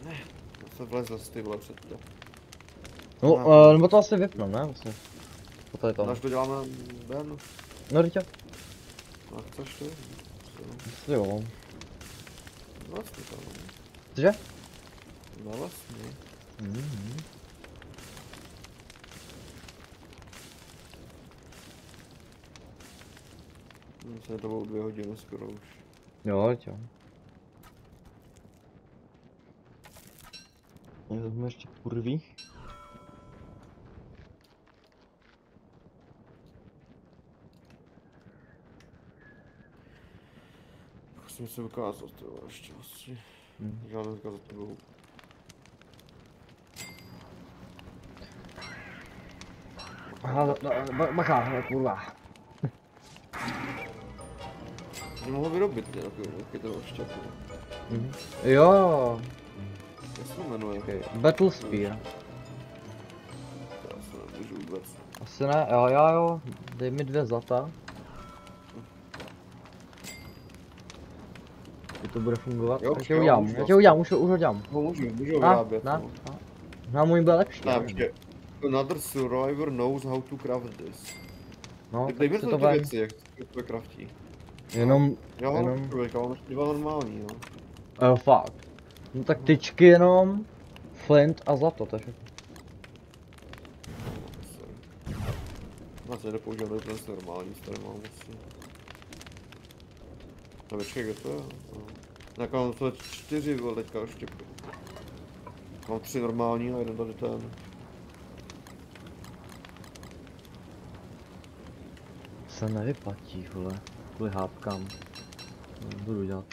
Ne, to se vlezl z ty vole před to. No, nebo to asi vypnu, ne? Vlastně. To je tam. Až to děláme ven? No, dítě. A chceš ty? Jo. Vlastně tam. Cože? No vlastně. Se to bylo 2 hodiny skoro už. Jo, jo. Já vezmu ještě kurví. Musím se ukázat, to ještě vlastně. Žádný ukázat to bylo. Aha, bacha, kurva. Mohl vyrobit nějaký to šťapu. Jo. Jak se to jmenuje? Okay. Battle Spear. Já se nemůžu vůbec. Asi ne, jo. Dej mi 2 zlata. to bude fungovat. Jo, Já tě udělám, už ho dělám. Můžu vyrábět. No, můj byl lepší. Takže, another survivor knows how to craft this. No, tak dej mi to ty věci, jak to craftí. Jenom, já mám dva normální, no. Jo, fakt. No tak tyčky jenom, flint a zlato, to je všechno. Já se nepoužívám do ten normální, co tady mám vlastně. A počkej, kde to je? Tak mám to 4 byl teďka ještě. Mám 3 normální a jeden tady ten. Se nevyplatí, vole, kvůli hápkám. Budu dělat.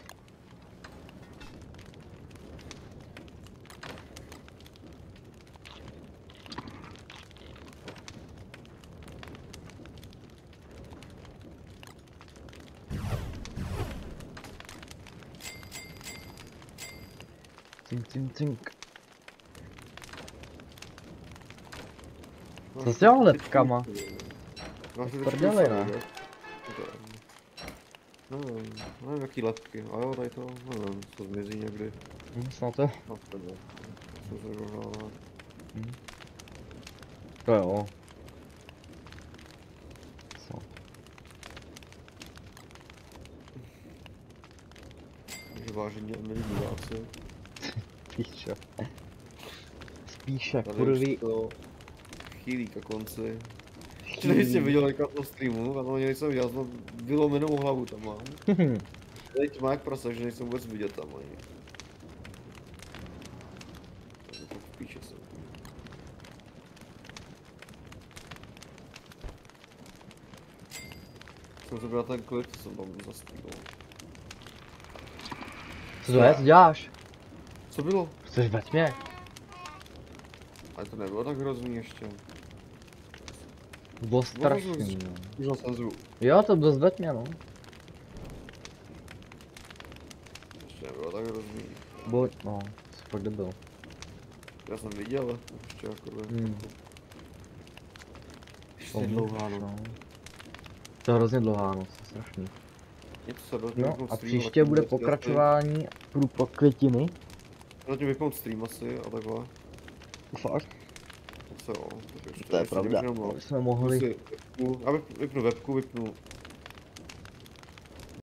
Cink. Co s těma lepkama? Prdeli, ne? Nevím jaký lepky, a jo, tady to, nevím, to zmizí někdy. Snad to? No to jo, jsem se dohrál. To jo. Co? Takže vážení a milí diváci. Spíše, kurví. To chýlí ke konci. Když jsi viděl na tom streamu, a to jsem viděl, jsem vylomenou hlavu tam mám. Tady tma jak prasa, že nejsem vůbec vidět tam ani. Tak píše se. Jsem zabral ten klip, co jsem tam zastřílel. Co to je? Co děláš? Co bylo? Chceš ve tmě? Ale to nebylo tak hrozný ještě. Bylo strašný, no. Užil jsem zvuk. Jo, to bylo ve tmě, no. Ještě nebylo tak hrozný. Bylo, no, fakt debil. Já jsem viděl, ještě jako Ještě dlouhá, no. To je hrozně dlouhá, no, to je strašný. No a příště bude pokračování průpad květiny. Zatím vypnout stream asi a takhle. Fakt? To jo. To je pravda, jsme mohli. Já vypnu webku, vypnu